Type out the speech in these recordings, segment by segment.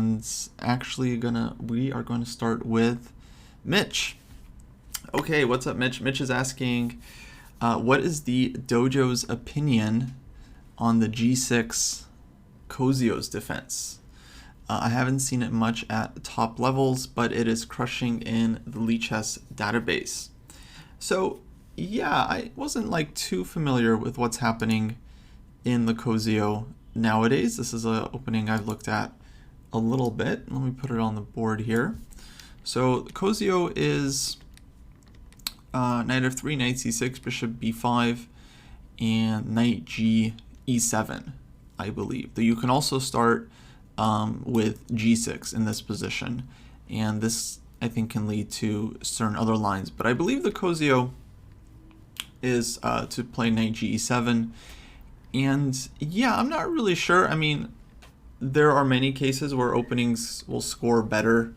and actually we are going to start with Mitch. Okay, what's up, Mitch? Mitch is asking, what is the dojo's opinion on the G6 Cozio Defense? I haven't seen it much at top levels, but it is crushing in the Lichess database. So yeah, I wasn't like too familiar with what's happening in the Cozio nowadays. This is an opening I've looked at a little bit. Let me put it on the board here. So Cozio is knight f3, knight c6, bishop b5, and knight g e7, I believe. Though you can also start with g6 in this position, and this I think can lead to certain other lines. But I believe the Cozio is to play knight g e7, and yeah, I'm not really sure. I mean, there are many cases where openings will score better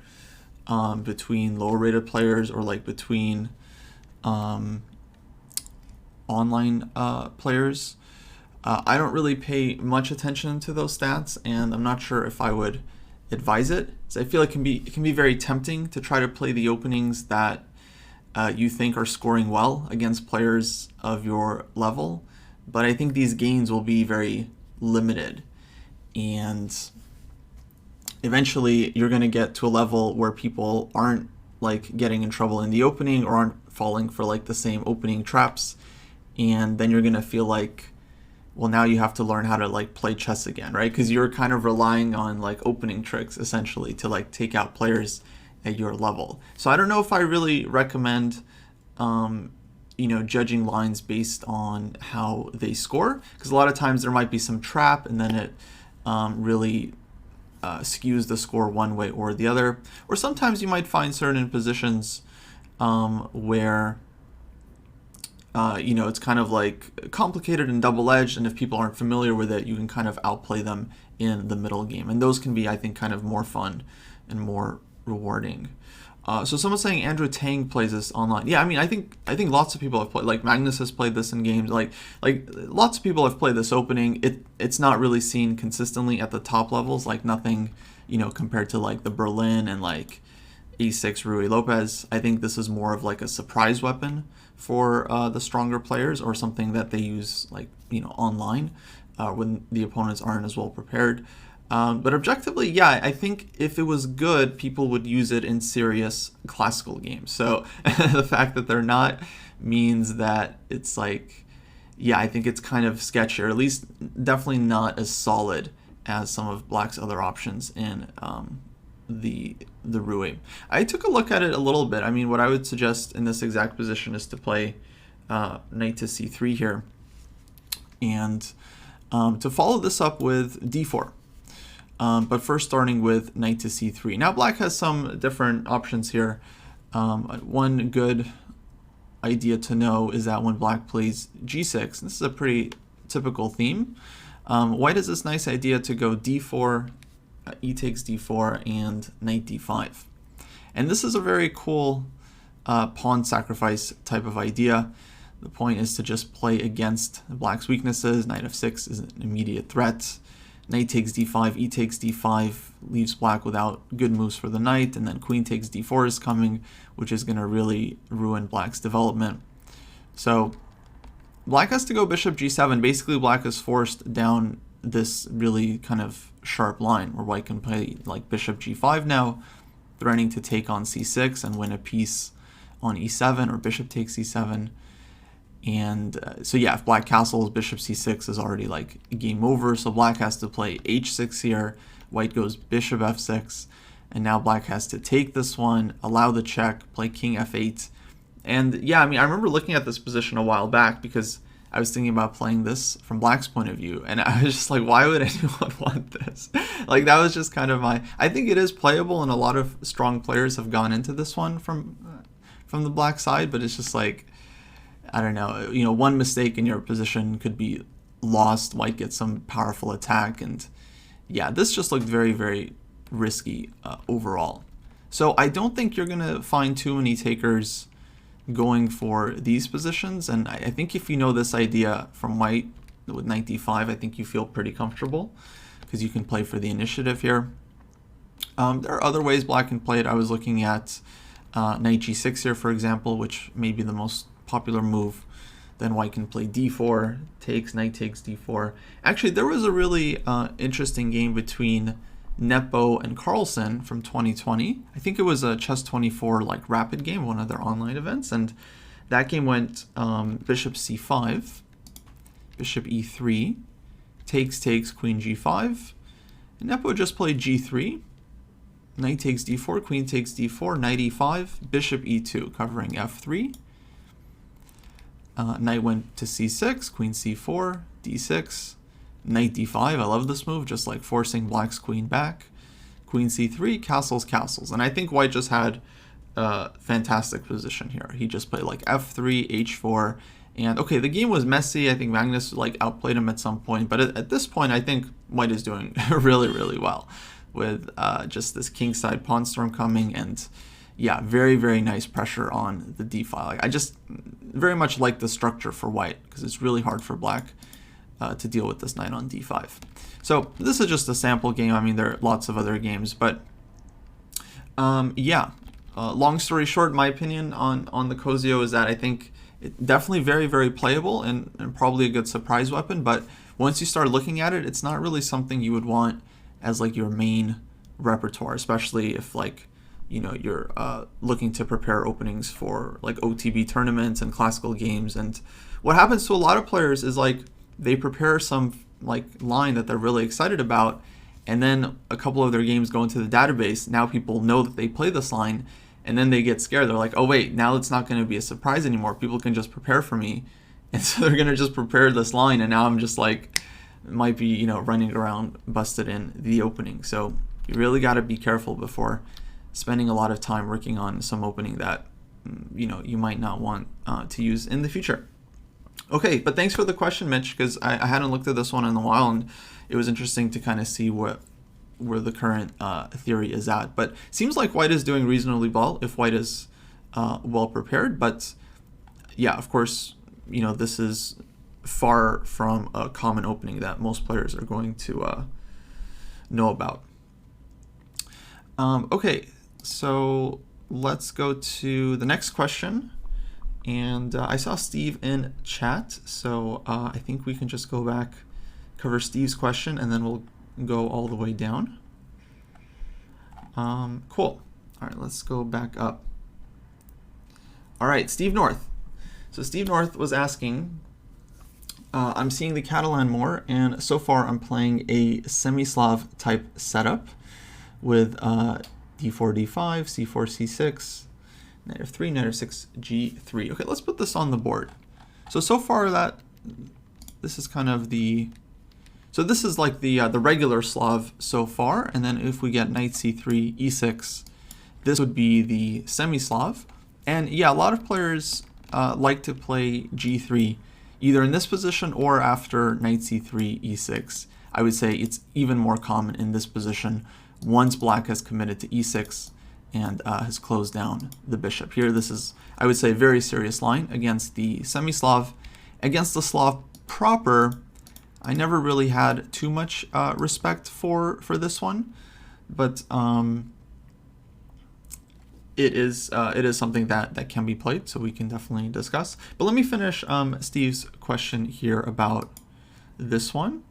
between lower rated players, or like between online players. I don't really pay much attention to those stats, and I'm not sure if I would advise it. So I feel like it can be very tempting to try to play the openings that you think are scoring well against players of your level, but I think these gains will be very limited, and eventually you're going to get to a level where people aren't like getting in trouble in the opening, or aren't falling for like the same opening traps, and then you're going to feel like, well, now you have to learn how to like play chess again, right? Because you're kind of relying on like opening tricks essentially to like take out players at your level. So I don't know if I really recommend judging lines based on how they score, because a lot of times there might be some trap, and then it really skews the score one way or the other. Or sometimes you might find certain positions where it's kind of like complicated and double-edged, and if people aren't familiar with it, you can kind of outplay them in the middle game, and those can be, I think, kind of more fun and more rewarding. So someone's saying Andrew Tang plays this online. Yeah, I mean, I think lots of people have played. Like Magnus has played this in games. Like lots of people have played this opening. It's not really seen consistently at the top levels. Like nothing, compared to like the Berlin and like E6 Ruy Lopez. I think this is more of like a surprise weapon for the stronger players, or something that they use like online when the opponents aren't as well prepared. But objectively, yeah, I think if it was good, people would use it in serious classical games. So the fact that they're not means that it's like, yeah, I think it's kind of sketchy, or at least definitely not as solid as some of Black's other options in the Ruy. I took a look at it a little bit. I mean, what I would suggest in this exact position is to play knight to c3 here, and to follow this up with d4. But first starting with knight to c3. Now Black has some different options here. One good idea to know is that when Black plays g6, this is a pretty typical theme, White has this nice idea to go d4, e takes d4, and knight d5. And this is a very cool pawn sacrifice type of idea. The point is to just play against Black's weaknesses. Knight f6 is an immediate threat. Knight takes d5, e takes d5 leaves Black without good moves for the knight, and then queen takes d4 is coming, which is going to really ruin Black's development. So Black has to go bishop g7. Basically, Black is forced down this really kind of sharp line where White can play like bishop g5 now, threatening to take on c6 and win a piece on e7, or bishop takes e7. And so yeah, if Black castles, bishop c6 is already like game over, so Black has to play h6 here. White goes bishop f6, and now Black has to take this one, allow the check, play king f8. And yeah, I mean, I remember looking at this position a while back because I was thinking about playing this from Black's point of view, and I was just like, why would anyone want this? Like, that was just kind of I think it is playable, and a lot of strong players have gone into this one from the Black side, but it's just like, I don't know, one mistake in your position could be lost. White gets some powerful attack, and yeah, this just looked very, very risky overall. So I don't think you're going to find too many takers going for these positions, and I think if you know this idea from White with knight d5, I think you feel pretty comfortable because you can play for the initiative here. There are other ways black can play it. I was looking at knight g6 here, for example, which may be the most popular move. Then white can play d4, takes, knight takes d4. Actually, there was a really interesting game between Nepo and Carlsen from 2020. I think it was a Chess24 like rapid game, one of their online events, and that game went bishop c5, bishop e3, takes, queen g5. And Nepo just played g3, knight takes d4, queen takes d4, knight e5, bishop e2, covering f3. Knight went to c6, queen c4, d6, knight d5. I love this move, just like forcing black's queen back. Queen c3, castles. And I think white just had a fantastic position here. He just played like f3, h4. And okay, the game was messy. I think Magnus like outplayed him at some point. But at this point, I think white is doing really, really well with just this kingside pawn storm coming. And yeah, very, very nice pressure on the d file. Like, I just very much like the structure for white because it's really hard for black to deal with this knight on d5. So this is just a sample game. I mean, there are lots of other games, but yeah. Long story short, my opinion on the Cozio is that I think it's definitely very, very playable and probably a good surprise weapon. But once you start looking at it, it's not really something you would want as like your main repertoire, especially if like, you know, you're looking to prepare openings for like OTB tournaments and classical games. And what happens to a lot of players is like they prepare some like line that they're really excited about, and then a couple of their games go into the database. Now people know that they play this line, and then they get scared. They're like, oh wait, now it's not going to be a surprise anymore. People can just prepare for me. And so they're going to just prepare this line, and now I'm just like, might be, you know, running around busted in the opening. So you really got to be careful before spending a lot of time working on some opening that, you know, you might not want to use in the future. Okay, but thanks for the question, Mitch, because I hadn't looked at this one in a while, and it was interesting to kind of see where the current theory is at. But seems like white is doing reasonably well if white is well prepared. But yeah, of course, you know, this is far from a common opening that most players are going to know about. Okay, so let's go to the next question. And I saw Steve in chat, so I think we can just go back, cover Steve's question, and then we'll go all the way down. Cool. All right, let's go back up. All right, Steve North. So Steve North was asking, I'm seeing the Catalan more, and so far I'm playing a Semi-Slav type setup with d4, d5, c4, c6, knight f3, knight f6, g3. Okay, let's put this on the board. So far this is kind of the, so this is like the regular Slav so far, and then if we get knight c3, e6, this would be the Semi-Slav. And yeah, a lot of players like to play g3 either in this position or after knight c3, e6. I would say it's even more common in this position once black has committed to e6 and has closed down the bishop. Here, this is, I would say, a very serious line against the Semi-Slav. Against the Slav proper, I never really had too much respect for this one, but it is something that can be played, so we can definitely discuss. But let me finish Steve's question here about this one.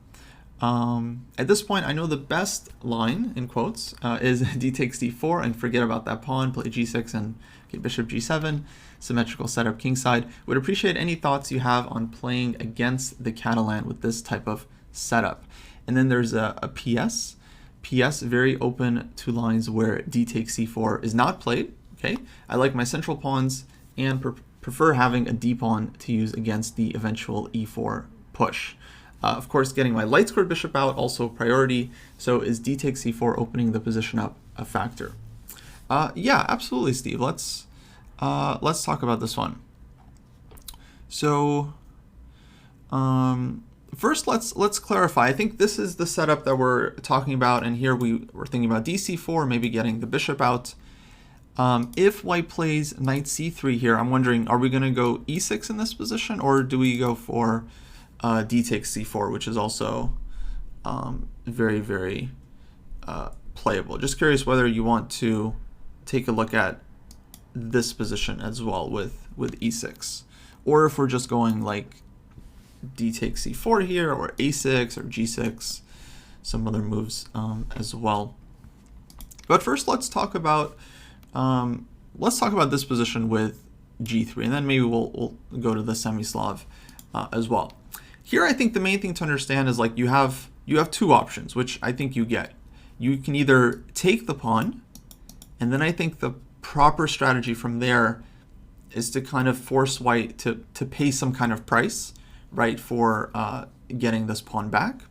At this point, I know the best line, in quotes, is d takes d4 and forget about that pawn, play g6 and get bishop g7, symmetrical setup kingside. Would appreciate any thoughts you have on playing against the Catalan with this type of setup. And then there's a PS. PS, very open to lines where d takes c4 is not played. Okay, I like my central pawns and prefer having a d pawn to use against the eventual e4 push. Of course, getting my light squared bishop out, also priority. So is d takes c4 opening the position up a factor? Yeah, absolutely, Steve. Let's talk about this one. So first, let's clarify. I think this is the setup that we're talking about, and here we're thinking about dc4, maybe getting the bishop out. If white plays knight c3 here, I'm wondering, are we going to go e6 in this position, or do we go for d takes c4, which is also very, very playable. Just curious whether you want to take a look at this position as well with e6, or if we're just going like d takes c4 here, or a6 or g6, some other moves as well. But first, let's talk about this position with g3, and then maybe we'll go to the Semi-Slav as well. Here, I think the main thing to understand is like you have two options, which I think you get. You can either take the pawn, and then I think the proper strategy from there is to kind of force white to pay some kind of price, right, for getting this pawn back.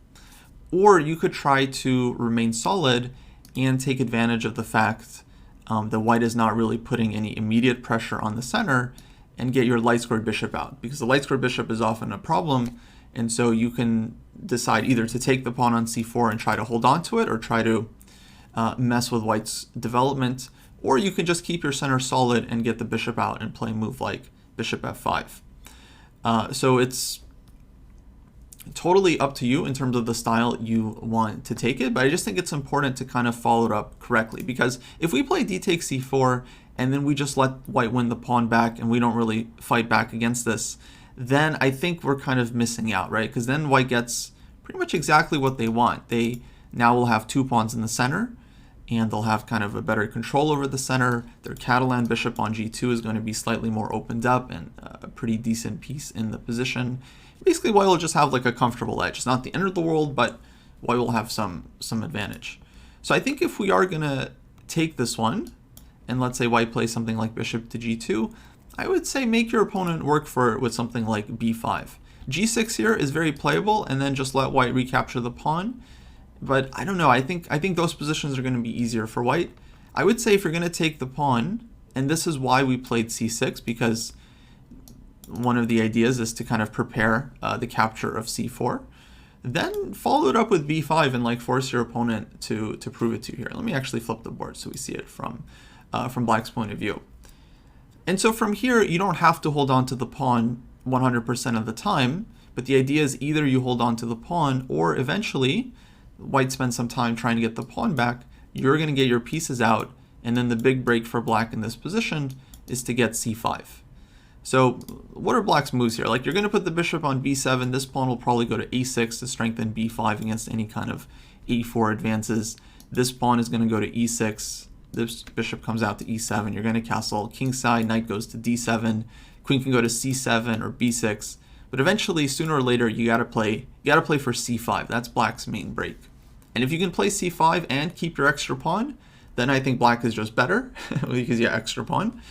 Or you could try to remain solid and take advantage of the fact that white is not really putting any immediate pressure on the center and get your light squared bishop out, because the light squared bishop is often a problem. And so you can decide either to take the pawn on c4 and try to hold on to it, or try to mess with white's development, or you can just keep your center solid and get the bishop out and play a move like bishop f5. So it's totally up to you in terms of the style you want to take it, but I just think it's important to kind of follow it up correctly, because if we play d takes c4 and then we just let white win the pawn back and we don't really fight back against this, then I think we're kind of missing out, right? Because then white gets pretty much exactly what they want. They now will have two pawns in the center, and they'll have kind of a better control over the center. Their Catalan bishop on g2 is going to be slightly more opened up and a pretty decent piece in the position. Basically, white will just have like a comfortable edge. It's not the end of the world, but white will have some advantage. So I think if we are going to take this one, and let's say white plays something like bishop to g2, I would say make your opponent work for it with something like b5. g6 here is very playable, and then just let white recapture the pawn. But I don't know, I think those positions are going to be easier for white. I would say if you're going to take the pawn, and this is why we played c6, because one of the ideas is to kind of prepare the capture of c4, then follow it up with b5 and like force your opponent to prove it to you here. Let me actually flip the board so we see it from black's point of view. And so from here, you don't have to hold on to the pawn 100% of the time, but the idea is either you hold on to the pawn, or eventually white spends some time trying to get the pawn back, you're going to get your pieces out, and then the big break for black in this position is to get c5. So what are black's moves here? Like, you're going to put the bishop on b7, this pawn will probably go to a6 to strengthen b5 against any kind of e4 advances. This pawn is going to go to e6, this bishop comes out to e7, you're going to castle kingside, knight goes to d7, queen can go to c7 or b6. But eventually, sooner or later, you gotta play for c5. That's black's main break. And if you can play c5 and keep your extra pawn, then I think black is just better because you have extra pawn.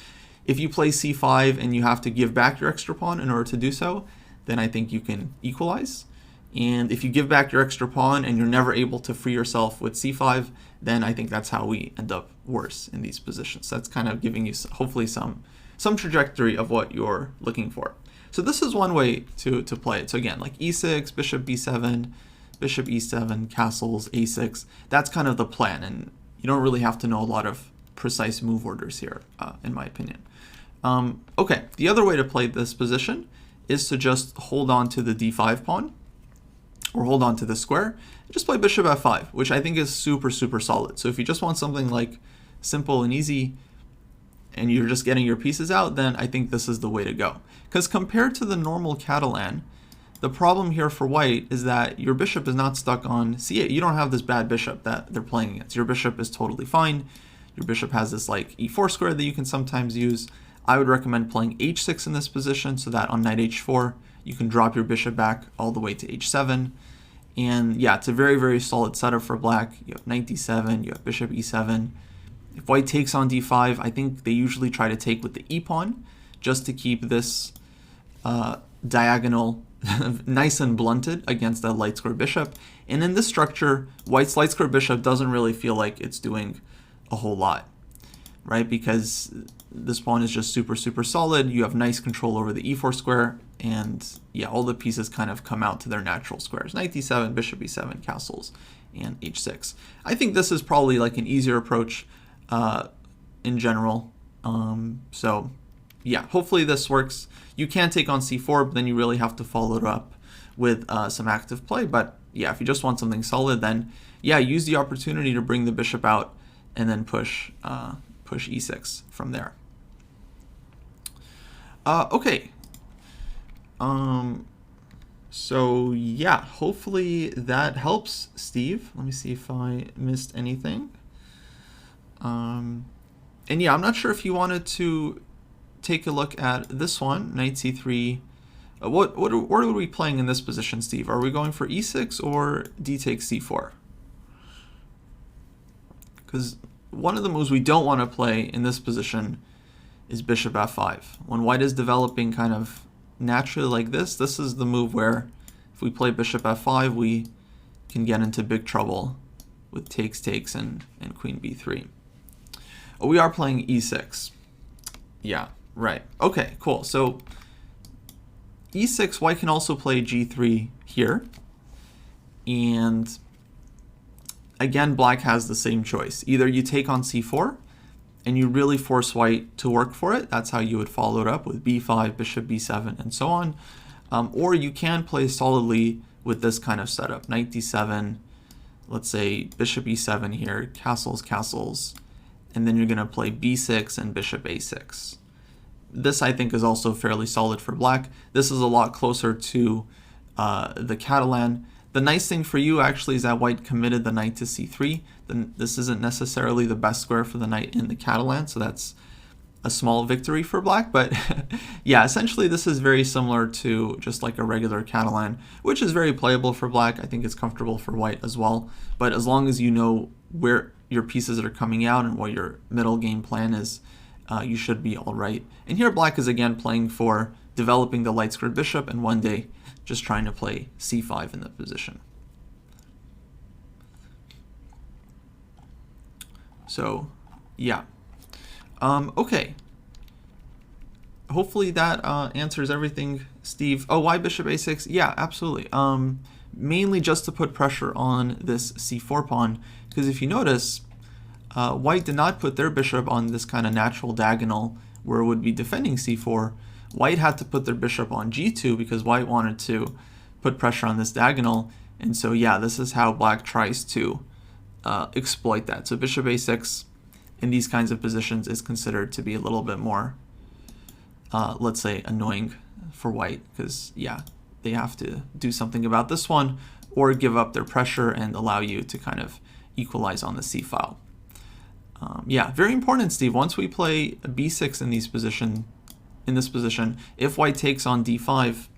If you play c5 and you have to give back your extra pawn in order to do so, then I think you can equalize. And if you give back your extra pawn and you're never able to free yourself with c5, then I think that's how we end up worse in these positions. That's kind of giving you hopefully some trajectory of what you're looking for. So this is one way to play it. So again, like e6, bishop b7, bishop e7, castles, a6. That's kind of the plan, and you don't really have to know a lot of precise move orders here, in my opinion. Okay, the other way to play this position is to just hold on to the d5 pawn, or hold on to the square, and just play bishop f5, which I think is super, super solid. So if you just want something like simple and easy, and you're just getting your pieces out, then I think this is the way to go. Because compared to the normal Catalan, the problem here for white is that your bishop is not stuck on c8. You don't have this bad bishop that they're playing against. Your bishop is totally fine. Your bishop has this like e4 square that you can sometimes use. I would recommend playing h6 in this position so that on knight h4, you can drop your bishop back all the way to h7. And yeah, it's a very, very solid setup for black. You have knight d7, you have bishop e7. If white takes on d5, I think they usually try to take with the e-pawn just to keep this diagonal nice and blunted against that light square bishop. And in this structure, white's light square bishop doesn't really feel like it's doing a whole lot, right? Because this pawn is just super, super solid. You have nice control over the e4 square, and yeah, all the pieces kind of come out to their natural squares. Knight d7, bishop e7, castles, and h6. I think this is probably like an easier approach in general. So yeah, hopefully this works. You can take on c4, but then you really have to follow it up with some active play. But yeah, if you just want something solid, then yeah, use the opportunity to bring the bishop out and then push e6 from there. Okay. So yeah, hopefully that helps, Steve. Let me see if I missed anything. And yeah, I'm not sure if you wanted to take a look at this one, knight c3. What are we playing in this position, Steve? Are we going for e6 or d takes c4? Because one of the moves we don't want to play in this position is bishop f5. When white is developing kind of naturally like this is the move where if we play bishop f5, we can get into big trouble with takes, and queen b3. Oh, we are playing e6. Yeah, right. Okay, cool. So e6, white can also play g3 here. And again, black has the same choice. Either you take on c4, and you really force white to work for it. That's how you would follow it up with b5, bishop b7, and so on. Or you can play solidly with this kind of setup. Knight d7, let's say bishop e7 here, castles, and then you're going to play b6 and bishop a6. This, I think, is also fairly solid for black. This is a lot closer to the Catalan. The nice thing for you actually is that white committed the knight to c3. Then this isn't necessarily the best square for the knight in the Catalan, so that's a small victory for black. But yeah, essentially this is very similar to just like a regular Catalan, which is very playable for black. I think it's comfortable for white as well. But as long as you know where your pieces are coming out and what your middle game plan is, you should be all right. And here black is again playing for developing the light squared bishop, and one day just trying to play c5 in the position. So yeah, okay, hopefully that answers everything, Steve. Oh, why bishop a6? Yeah, absolutely. Mainly just to put pressure on this c4 pawn, because if you notice, white did not put their bishop on this kind of natural diagonal where it would be defending c4. White had to put their bishop on g2 because white wanted to put pressure on this diagonal. And so yeah, this is how black tries to exploit that. So bishop a6 in these kinds of positions is considered to be a little bit more, let's say, annoying for white, because yeah, they have to do something about this one or give up their pressure and allow you to kind of equalize on the c file. Yeah, very important, Steve. Once we play b6 in this position, if white takes on d5,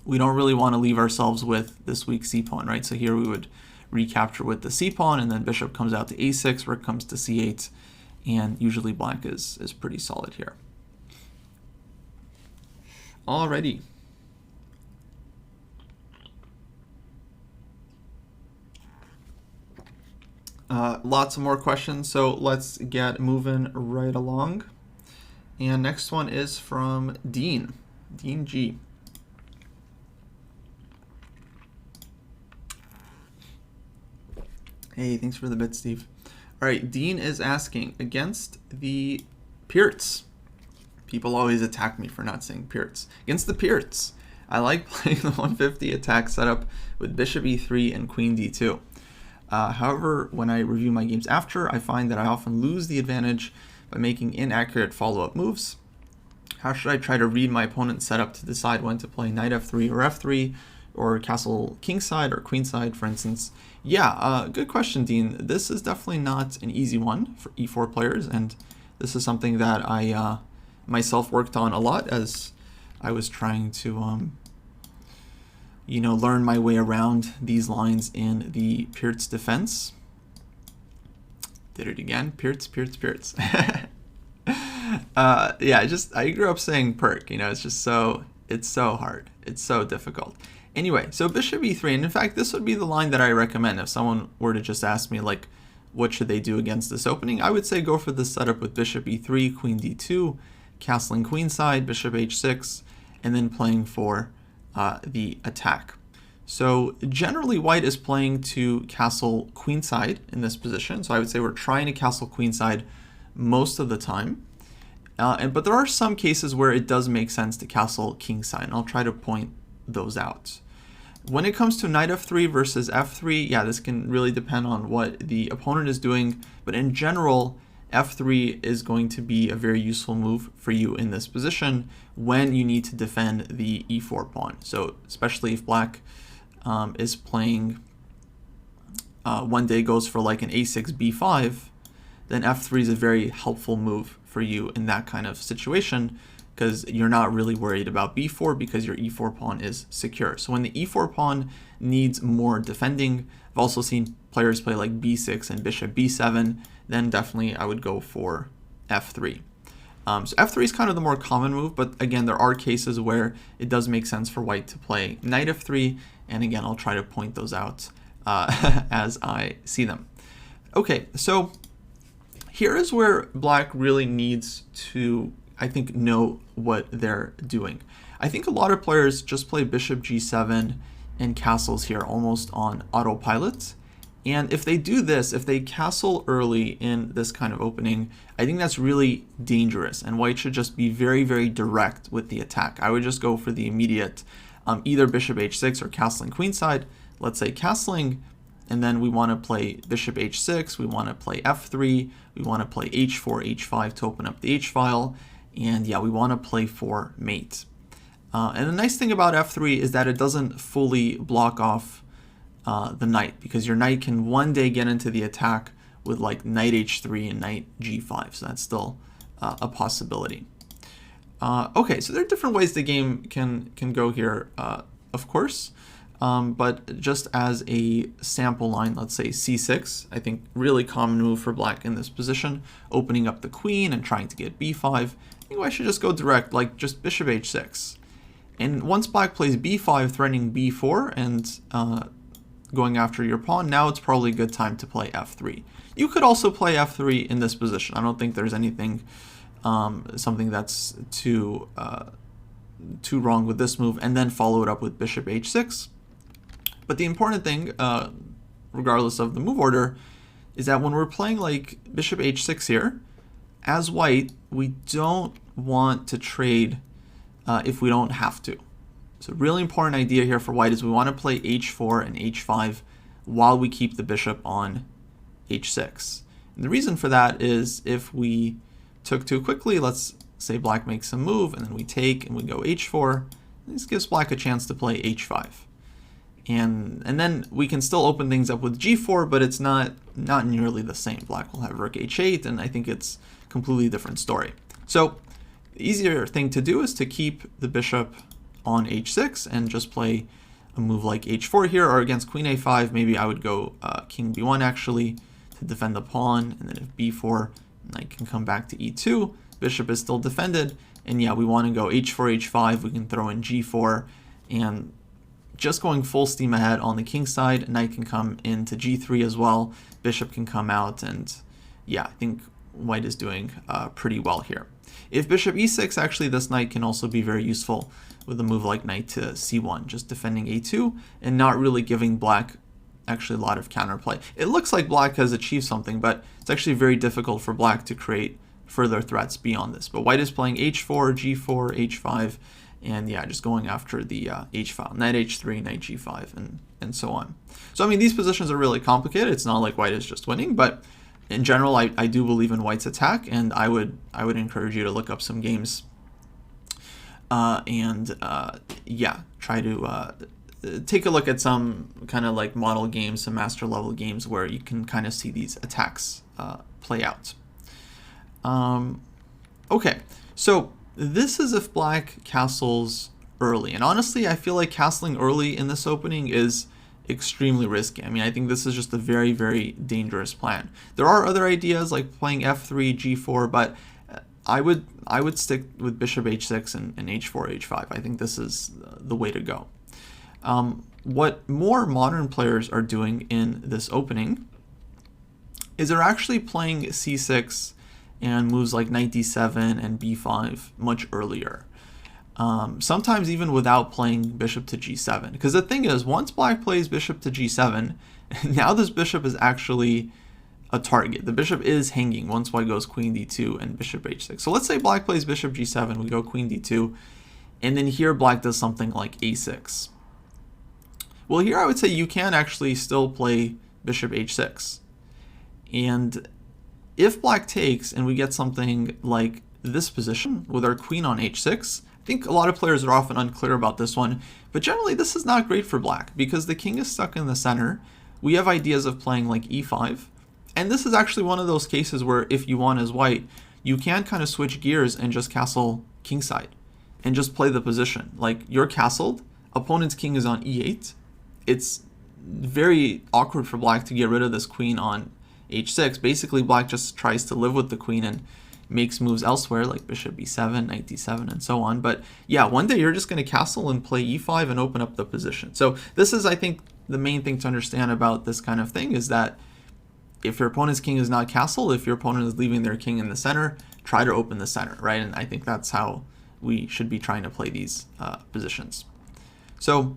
we don't really want to leave ourselves with this weak c pawn, right? So here we would recapture with the c pawn, and then bishop comes out to a6, rook comes to c8, and usually black is pretty solid here. Alrighty. Lots of more questions, so let's get moving right along. And next one is from Dean G. Hey, thanks for the bit, Steve. All right, Dean is asking, against the Pircs. People always attack me for not saying Pircs. Against the Pircs, I like playing the 150 attack setup with bishop e3 and queen d2. However, when I review my games after, I find that I often lose the advantage by making inaccurate follow-up moves. How should I try to read my opponent's setup to decide when to play knight f3 or f3, or castle kingside or queenside, for instance? Yeah, good question, Dean. This is definitely not an easy one for e4 players, and this is something that I myself worked on a lot as I was trying to learn my way around these lines in the Pirc defense. Did it again. Pirc. Yeah, I grew up saying Pirc. It's so hard. It's so difficult. Anyway, so bishop e3, and in fact, this would be the line that I recommend if someone were to just ask me, like, what should they do against this opening? I would say go for this setup with bishop e3, queen d2, castling queenside, bishop h6, and then playing for the attack. So generally white is playing to castle queenside in this position. So I would say we're trying to castle queenside most of the time. But there are some cases where it does make sense to castle kingside, and I'll try to point those out. When it comes to knight f3 versus f3, yeah, this can really depend on what the opponent is doing, but in general, f3 is going to be a very useful move for you in this position when you need to defend the e4 pawn. So especially if black is playing, one day goes for like an a6, b5, then f3 is a very helpful move for you in that kind of situation, because you're not really worried about b4 because your e4 pawn is secure. So when the e4 pawn needs more defending, I've also seen players play like b6 and bishop b7, then definitely I would go for f3. So f3 is kind of the more common move, but again, there are cases where it does make sense for white to play knight f3, and again, I'll try to point those out as I see them. Okay, so here is where black really needs to, I think, know what they're doing. I think a lot of players just play bishop g7 and castles here almost on autopilot. And if they do this, if they castle early in this kind of opening, I think that's really dangerous. And white should just be very, very direct with the attack. I would just go for the immediate either bishop h6 or castling queenside. Let's say castling, and then we want to play bishop h6, we want to play f3, we want to play h4, h5 to open up the h-file, and yeah, we want to play for mate. And the nice thing about f3 is that it doesn't fully block off the knight, because your knight can one day get into the attack with like knight h3 and knight g5, so that's still a possibility. Okay, so there are different ways the game can go here, of course. But just as a sample line, let's say c6, I think really common move for black in this position, opening up the queen and trying to get b5. I think I should just go direct, like just bishop h6. And once black plays b5, threatening b4 and going after your pawn, now it's probably a good time to play f3. You could also play f3 in this position. I don't think there's anything, something that's too wrong with this move, and then follow it up with bishop h6. But the important thing, regardless of the move order, is that when we're playing like bishop h6 here, as white, we don't want to trade if we don't have to. So a really important idea here for white is we want to play h4 and h5 while we keep the bishop on h6. And the reason for that is if we took too quickly, let's say black makes a move, and then we take and we go h4, this gives black a chance to play h5. And then we can still open things up with g4, but it's not nearly the same. Black will have rook h8, and I think it's a completely different story. So the easier thing to do is to keep the bishop on h6 and just play a move like h4 here, or against queen a5, maybe I would go king b1 actually to defend the pawn, and then if b4, knight can come back to e2, bishop is still defended, and yeah, we want to go h4, h5, we can throw in g4, and just going full steam ahead on the king side, knight can come into g3 as well, bishop can come out, and yeah, I think white is doing pretty well here. If bishop e6, actually this knight can also be very useful with a move like knight to c1, just defending a2 and not really giving black actually a lot of counterplay. It looks like black has achieved something, but it's actually very difficult for black to create further threats beyond this. But white is playing h4, g4, h5, and yeah, just going after the h-file, knight h3, knight g5, and so on. So I mean, these positions are really complicated. It's not like white is just winning, but in general, I do believe in white's attack, and I would encourage you to look up some games yeah, try to take a look at some kind of like model games, some master level games where you can kind of see these attacks play out. Okay, so this is if black castles early, and honestly, I feel like castling early in this opening is extremely risky. I mean, I think this is just a very, very dangerous plan. There are other ideas like playing f3, g4, but I would stick with bishop h6 and h4, h5. I think this is the way to go. What more modern players are doing in this opening is they're actually playing c6 and moves like knight d7 and b5 much earlier. Sometimes even without playing bishop to g7. Because the thing is, once black plays bishop to g7, now this bishop is actually a target. The bishop is hanging once white goes queen d2 and bishop h6. So let's say black plays bishop g7, we go queen d2, and then here black does something like a6. Well, here I would say you can actually still play bishop h6. And if black takes and we get something like this position with our queen on h6, I think a lot of players are often unclear about this one, but generally this is not great for black because the king is stuck in the center. We have ideas of playing like e5, and this is actually one of those cases where if you want as white, you can kind of switch gears and just castle kingside and just play the position. Like, you're castled, opponent's king is on e8. It's very awkward for black to get rid of this queen on h6. Basically, black just tries to live with the queen and makes moves elsewhere, like bishop b7, knight d7, and so on. But yeah, one day you're just going to castle and play e5 and open up the position. So this is, I think, the main thing to understand about this kind of thing is that if your opponent's king is not castled, if your opponent is leaving their king in the center, try to open the center, right? And I think that's how we should be trying to play these positions. So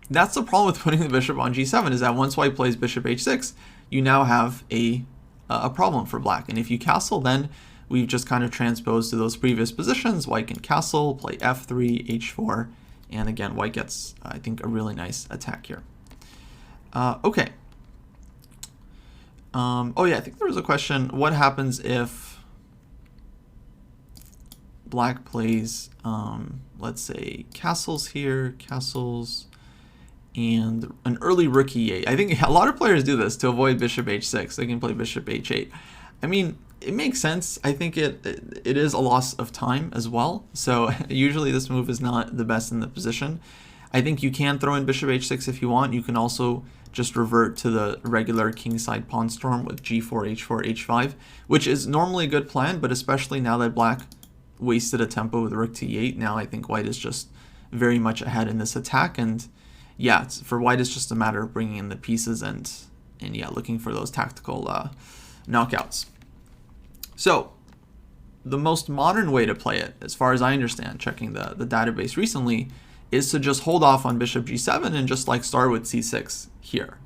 that's the problem with putting the bishop on g7, is that once white plays bishop h6, you now have a problem for black. And if you castle, then we've just kind of transposed to those previous positions. White can castle, play f3, h4, and again, white gets, I think, a really nice attack here. Okay. Oh yeah, I think there was a question, what happens if black plays, let's say, castles here, castles, and an early rook e8. I think a lot of players do this to avoid bishop h6. They can play bishop h8. I mean, it makes sense. I think it is a loss of time as well. So usually this move is not the best in the position. I think you can throw in bishop h6 if you want. You can also just revert to the regular kingside pawn storm with g4, h4, h5, which is normally a good plan, but especially now that black wasted a tempo with rook to e8, now I think white is just very much ahead in this attack. And yeah, for white, it's just a matter of bringing in the pieces and yeah, looking for those tactical knockouts. So the most modern way to play it, as far as I understand, checking the database recently, is to just hold off on bishop g7 and just like start with c6 here.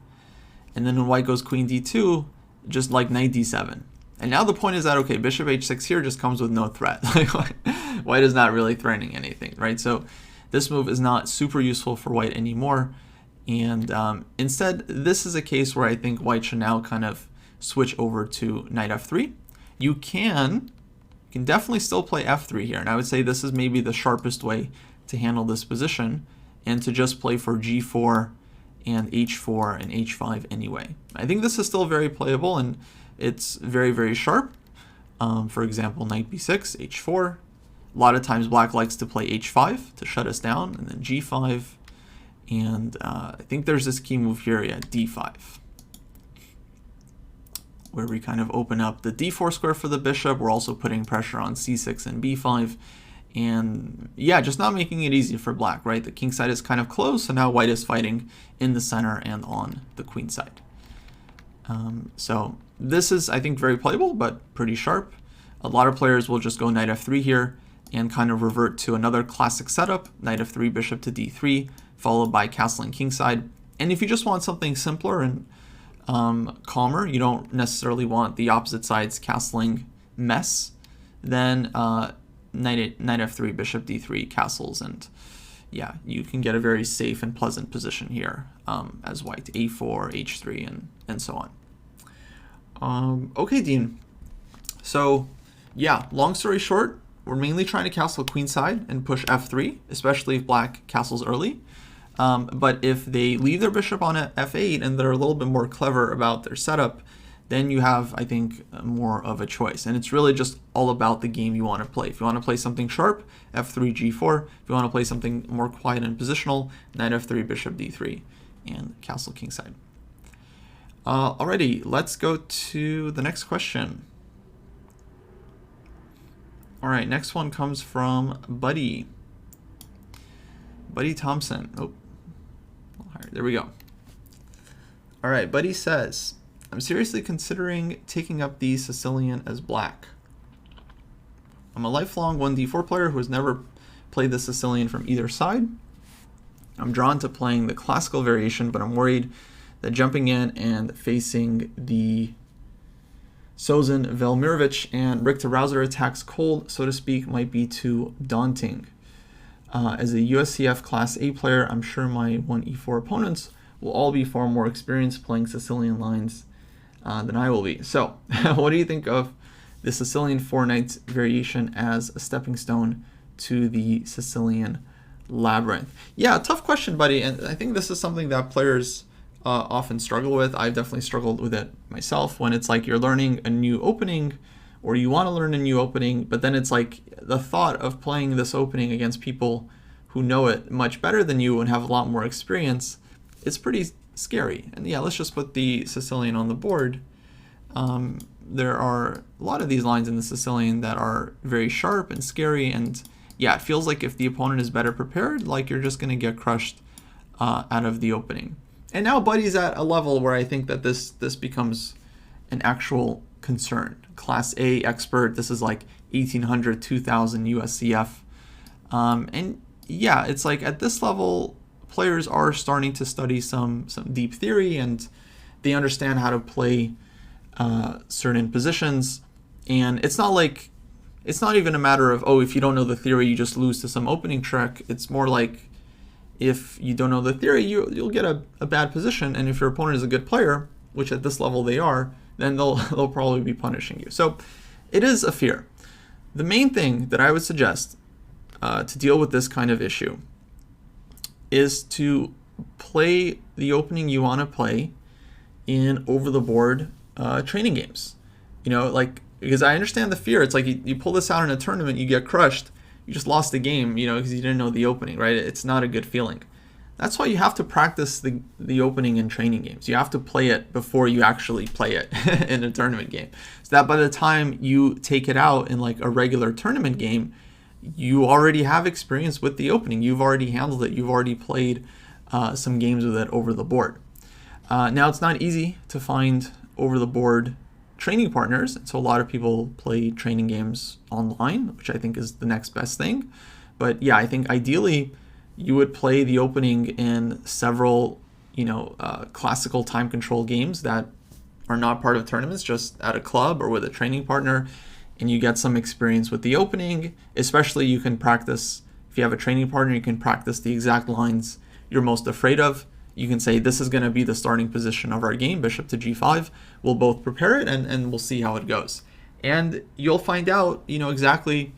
And then when white goes queen d2, just like knight d7. And now the point is that, okay, bishop h6 here just comes with no threat. White is not really threatening anything, right? So this move is not super useful for white anymore. And instead, this is a case where I think white should now kind of switch over to knight f3. You can definitely still play f3 here. And I would say this is maybe the sharpest way to handle this position, and to just play for g4 and h4 and h5 anyway. I think this is still very playable, and it's very, very sharp. For example, knight b6, h4. A lot of times black likes to play h5 to shut us down, and then g5. And I think there's this key move here, yeah, d5, where we kind of open up the d4 square for the bishop. We're also putting pressure on c6 and b5. And yeah, just not making it easy for black, right? The king side is kind of close, so now white is fighting in the center and on the queen side. So this is, I think, very playable, but pretty sharp. A lot of players will just go knight f3 here and kind of revert to another classic setup, knight f3, bishop to d3, followed by castling kingside. And if you just want something simpler and calmer, you don't necessarily want the opposite side's castling mess, then knight f3, bishop d3, castles, and yeah, you can get a very safe and pleasant position here as white, a4, h3, and so on. Okay, Dean. So yeah, long story short, we're mainly trying to castle queenside and push f3, especially if black castles early. But if they leave their bishop on f8 and they're a little bit more clever about their setup, then you have, I think, more of a choice. And it's really just all about the game you want to play. If you want to play something sharp, f3, g4. If you want to play something more quiet and positional, knight f3, bishop d3, and castle kingside. Alrighty, let's go to the next question. All right, next one comes from Buddy Thompson. Oh, all right, there we go. All right, Buddy says, I'm seriously considering taking up the Sicilian as black. I'm a lifelong 1d4 player who has never played the Sicilian from either side. I'm drawn to playing the classical variation, but I'm worried that jumping in and facing the Sozin, Velmirovich, and Richter-Rauser attacks cold, so to speak, might be too daunting. As a USCF Class A player, I'm sure my 1e4 opponents will all be far more experienced playing Sicilian lines than I will be. So, what do you think of the Sicilian Four Knights variation as a stepping stone to the Sicilian labyrinth? Yeah, tough question, buddy, and I think this is something that players often struggle with. I've definitely struggled with it myself when it's like you're learning a new opening, or you want to learn a new opening, but then it's like the thought of playing this opening against people who know it much better than you and have a lot more experience, it's pretty scary. And yeah, let's just put the Sicilian on the board. There are a lot of these lines in the Sicilian that are very sharp and scary, and yeah, it feels like if the opponent is better prepared, like you're just going to get crushed out of the opening. And now Buddy's at a level where I think that this becomes an actual concern. Class A expert, this is like 1800, 2000 USCF. And yeah, it's like at this level, players are starting to study some deep theory, and they understand how to play certain positions. And it's not like, it's not even a matter of, oh, if you don't know the theory, you just lose to some opening trick. It's more like, if you don't know the theory, you'll get a bad position. And if your opponent is a good player, which at this level they are, then they'll probably be punishing you. So it is a fear. The main thing that I would suggest to deal with this kind of issue is to play the opening you want to play in over-the-board training games. You know, like, because I understand the fear. It's like you pull this out in a tournament, you get crushed, you just lost the game, you know, because you didn't know the opening, right? It's not a good feeling. That's why you have to practice the opening in training games. You have to play it before you actually play it in a tournament game. So that by the time you take it out in like a regular tournament game, you already have experience with the opening. You've already handled it. You've already played some games with it over the board. Now, it's not easy to find over the board training partners. And so a lot of people play training games online, which I think is the next best thing. But yeah, I think ideally, you would play the opening in several, classical time control games that are not part of tournaments, just at a club or with a training partner, and you get some experience with the opening. Especially, you can practice, if you have a training partner, you can practice the exact lines you're most afraid of. You can say, this is going to be the starting position of our game, bishop to g5. We'll both prepare it, and we'll see how it goes. And you'll find out, exactly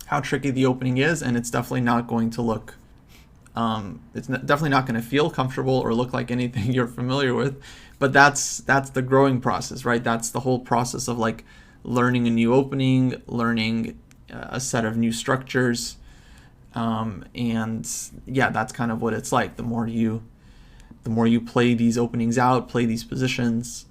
how tricky the opening is, and it's definitely not going to look, definitely not going to feel comfortable or look like anything you're familiar with. But that's the growing process, right? That's the whole process of like learning a new opening, learning a set of new structures, and yeah, that's kind of what it's like. The more you play these openings out, play these positions,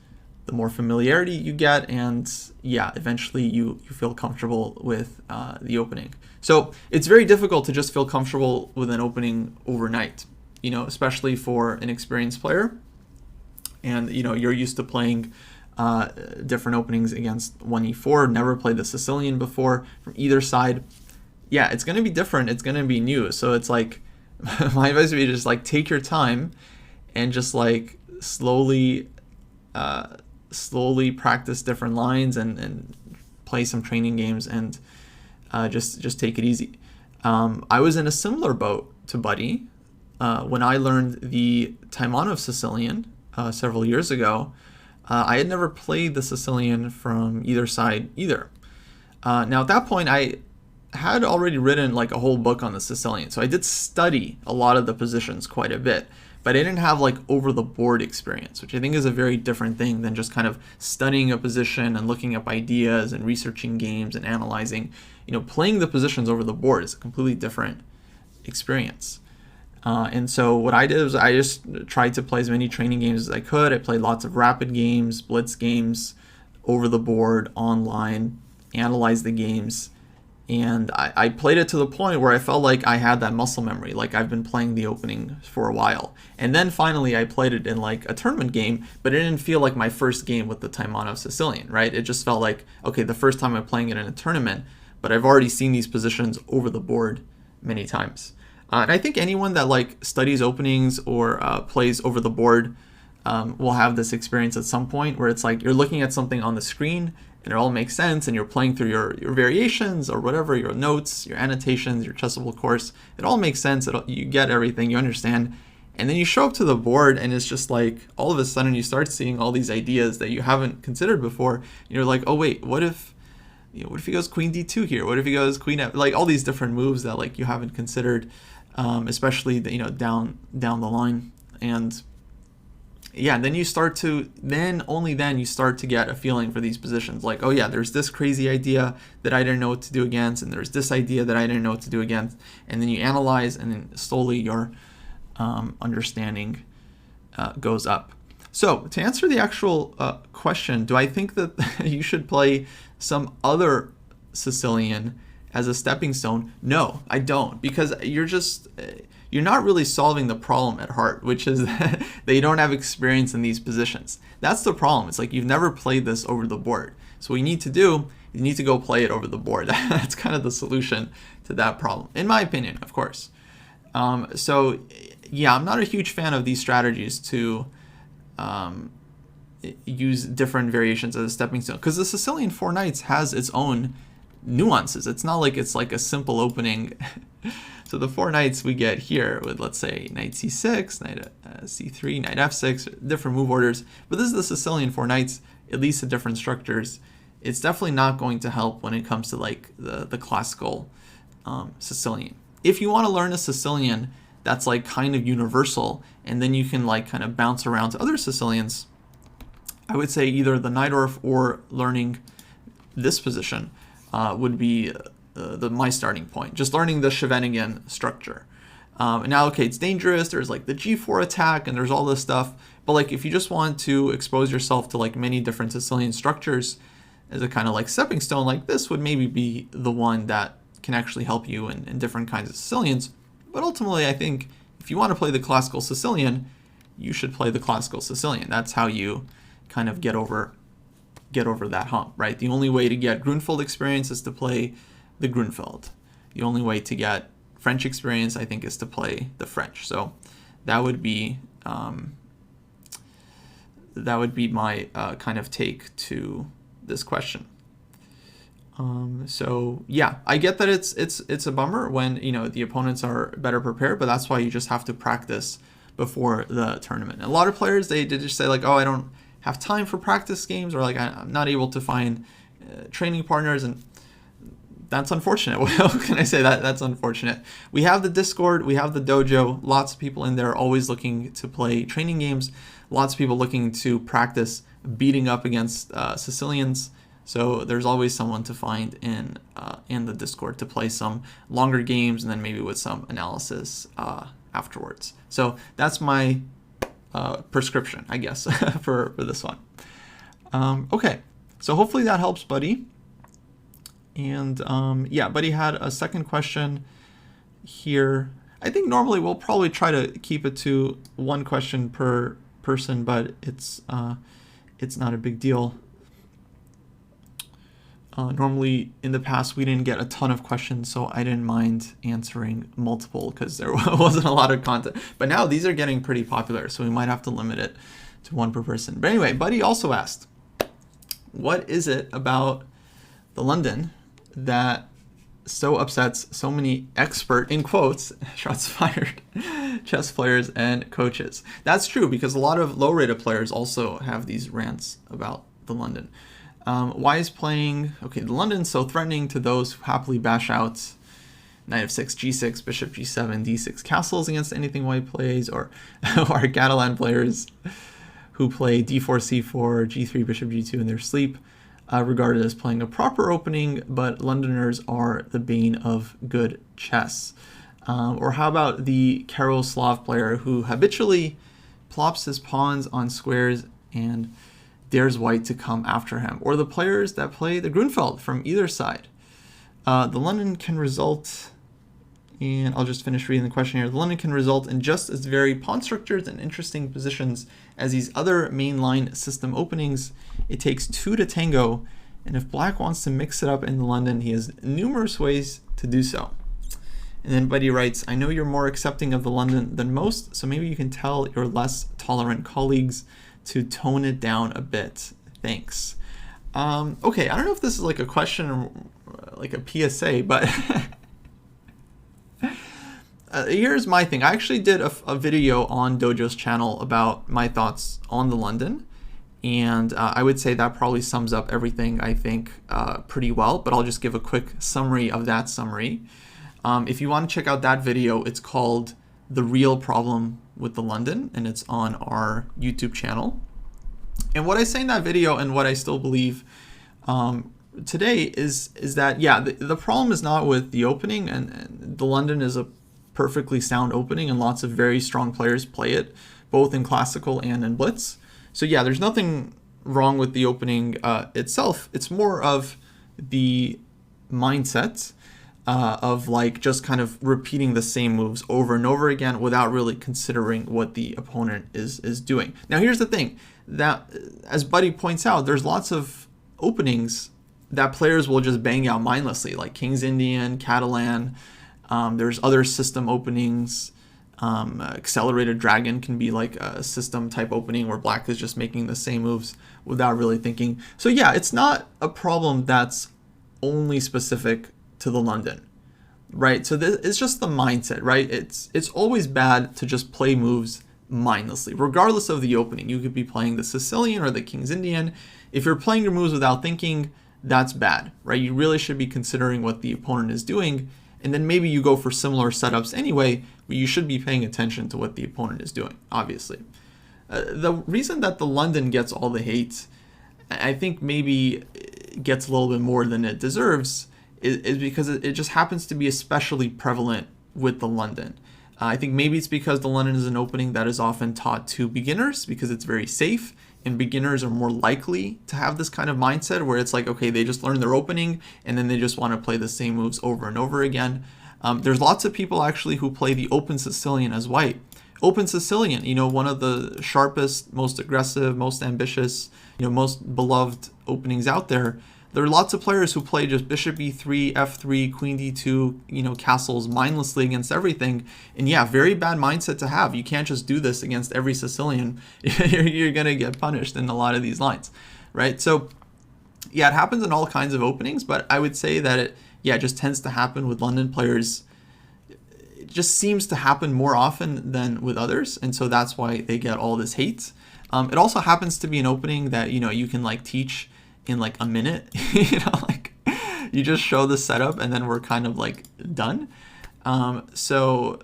the more familiarity you get, and yeah, eventually you feel comfortable with the opening. So it's very difficult to just feel comfortable with an opening overnight, especially for an experienced player. And you're used to playing different openings against 1e4, never played the Sicilian before from either side. Yeah, it's going to be different. It's going to be new. So it's like, my advice would be just like take your time and just like slowly practice different lines and play some training games, and just take it easy. I was in a similar boat to Buddy when I learned the Taimanov Sicilian several years ago. I had never played the Sicilian from either side either. Now at that point, I had already written like a whole book on the Sicilian, so I did study a lot of the positions quite a bit, but I didn't have like over the board experience, which I think is a very different thing than just kind of studying a position and looking up ideas and researching games and analyzing. Playing the positions over the board is a completely different experience. And so what I did was I just tried to play as many training games as I could. I played lots of rapid games, blitz games, over the board, online, analyzed the games. And I played it to the point where I felt like I had that muscle memory, like I've been playing the opening for a while. And then finally I played it in like a tournament game, but it didn't feel like my first game with the Taimanov Sicilian, right? It just felt like, okay, the first time I'm playing it in a tournament, but I've already seen these positions over the board many times. And I think anyone that like studies openings or plays over the board will have this experience at some point where it's like you're looking at something on the screen and it all makes sense, and you're playing through your variations or whatever, your notes, your annotations, your chessable course, it all makes sense, you get everything, you understand, and then you show up to the board and it's just like all of a sudden you start seeing all these ideas that you haven't considered before, and you're like, oh wait, what if he goes queen d2 here? What if he goes queen f? Like all these different moves that like you haven't considered, especially down the line. And yeah, then only then you start to get a feeling for these positions. Like, oh yeah, there's this crazy idea that I didn't know what to do against, and there's this idea that I didn't know what to do against. And then you analyze, and then slowly your understanding goes up. So to answer the actual question, do I think that you should play some other Sicilian as a stepping stone? No, I don't, because you're not really solving the problem at heart, which is that you don't have experience in these positions. That's the problem. It's like you've never played this over the board. So what you need to do, you need to go play it over the board. That's kind of the solution to that problem, in my opinion, of course. So yeah, I'm not a huge fan of these strategies to use different variations as a stepping stone, because the Sicilian Four Knights has its own nuances. It's not like it's like a simple opening. So the Four Knights we get here with, let's say, knight c6, knight c3, knight f6, different move orders. But this is the Sicilian Four Knights, at least the different structures. It's definitely not going to help when it comes to like the classical Sicilian. If you want to learn a Sicilian that's like kind of universal, and then you can like kind of bounce around to other Sicilians, I would say either the Najdorf or learning this position would be my starting point. Just learning the Scheveningen structure. Now, okay, it's dangerous. There's like the G4 attack, and there's all this stuff. But like, if you just want to expose yourself to like many different Sicilian structures as a kind of like stepping stone, like this would maybe be the one that can actually help you in different kinds of Sicilians. But ultimately, I think if you want to play the classical Sicilian, you should play the classical Sicilian. That's how you kind of get over that hump, right? The only way to get Grunfeld experience is to play the Grunfeld. The only way to get French experience, I think, is to play the French. So that would be my kind of take to this question. So yeah, I get that it's a bummer when the opponents are better prepared, but that's why you just have to practice before the tournament. And a lot of players, they just say like, oh, I don't have time for practice games, or like I'm not able to find training partners, and that's unfortunate. What can I say? That's unfortunate. We have the Discord, we have the dojo, lots of people in there always looking to play training games, lots of people looking to practice beating up against Sicilians. So there's always someone to find in the Discord to play some longer games, and then maybe with some analysis afterwards. So that's my prescription, I guess, for this one. Okay, so hopefully that helps, Buddy. And yeah, Buddy had a second question here. I think normally we'll probably try to keep it to one question per person, but it's not a big deal. Normally in the past we didn't get a ton of questions, so I didn't mind answering multiple because there wasn't a lot of content. But now these are getting pretty popular, so we might have to limit it to one per person. But anyway, Buddy also asked, what is it about the London that so upsets so many expert, in quotes, shots fired, chess players and coaches? That's true, because a lot of low-rated players also have these rants about the London. Why is playing, the London's so threatening to those who happily bash out knight f6, g6, bishop g7, d6 castles against anything white plays, or are Catalan players who play d4, c4, g3, bishop g2 in their sleep regarded as playing a proper opening, but Londoners are the bane of good chess? Or how about the Slav player who habitually plops his pawns on squares and dares white to come after him? Or the players that play the Grunfeld from either side? The London can result, and I'll just finish reading the question here. The London can result in just as very pawn structures and interesting positions as these other mainline system openings. It takes two to tango, and if Black wants to mix it up in the London, he has numerous ways to do so. And then Buddy writes, I know you're more accepting of the London than most, so maybe you can tell your less tolerant colleagues to tone it down a bit. Thanks. Okay, I don't know if this is like a question or like a PSA, but here's my thing. I actually did a video on Dojo's channel about my thoughts on the London, and I would say that probably sums up everything, I think, pretty well, but I'll just give a quick summary of that summary. If you want to check out that video, it's called The Real Problem with the London, and it's on our YouTube channel. And what I say in that video, and what I still believe today, is that, yeah, the problem is not with the opening, and the London is a perfectly sound opening, and lots of very strong players play it, both in classical and in blitz. So yeah, there's nothing wrong with the opening itself. It's more of the mindset of like just kind of repeating the same moves over and over again without really considering what the opponent is doing. Now here's the thing, that as Buddy points out, there's lots of openings that players will just bang out mindlessly, like King's Indian, Catalan. There's other system openings. Accelerated Dragon can be like a system type opening where black is just making the same moves without really thinking. So yeah, it's not a problem that's only specific to the London, right? So it's just the mindset, right? It's always bad to just play moves mindlessly, regardless of the opening. You could be playing the Sicilian or the King's Indian. If you're playing your moves without thinking, that's bad, right? You really should be considering what the opponent is doing, and then maybe you go for similar setups anyway, but you should be paying attention to what the opponent is doing, obviously. The reason that the London gets all the hate, I think maybe gets a little bit more than it deserves, is because it just happens to be especially prevalent with the London. I think maybe it's because the London is an opening that is often taught to beginners because it's very safe, and beginners are more likely to have this kind of mindset where it's like, okay, they just learn their opening and then they just want to play the same moves over and over again. There's lots of people actually who play the open Sicilian as white. Open Sicilian, one of the sharpest, most aggressive, most ambitious, most beloved openings out there. There are lots of players who play just bishop e3, f3, queen d2, castles mindlessly against everything. And yeah, very bad mindset to have. You can't just do this against every Sicilian. You're going to get punished in a lot of these lines, right? So yeah, it happens in all kinds of openings, but I would say that it just tends to happen with London players. It just seems to happen more often than with others. And so that's why they get all this hate. It also happens to be an opening that, you can like teach in like a minute. Like you just show the setup and then we're kind of like done. So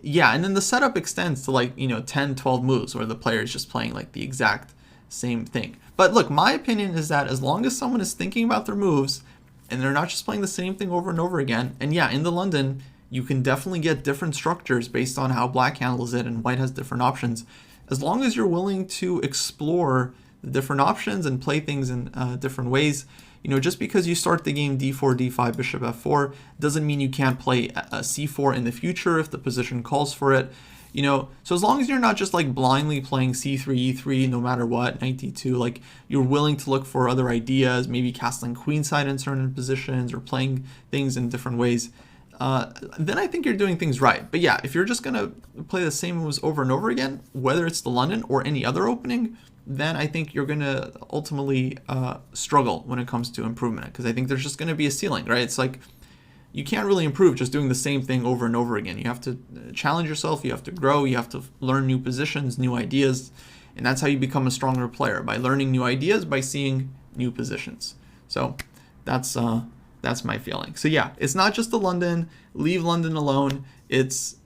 yeah, and then the setup extends to like 10, 12 moves where the player is just playing like the exact same thing. But look, my opinion is that as long as someone is thinking about their moves and they're not just playing the same thing over and over again, and yeah, in the London you can definitely get different structures based on how black handles it and white has different options. As long as you're willing to explore the different options and play things in different ways. Just because you start the game d4, d5, bishop f4 doesn't mean you can't play a c4 in the future if the position calls for it. So as long as you're not just like blindly playing c3, e3, no matter what, knight d2, like you're willing to look for other ideas, maybe castling queenside in certain positions or playing things in different ways, then I think you're doing things right. But yeah, if you're just gonna play the same moves over and over again, whether it's the London or any other opening, then I think you're going to ultimately struggle when it comes to improvement, because I think there's just going to be a ceiling, right? It's like you can't really improve just doing the same thing over and over again. You have to challenge yourself, you have to grow, you have to learn new positions, new ideas, and that's how you become a stronger player, by learning new ideas, by seeing new positions. So that's my feeling. So yeah, it's not just the London. Leave London alone. It's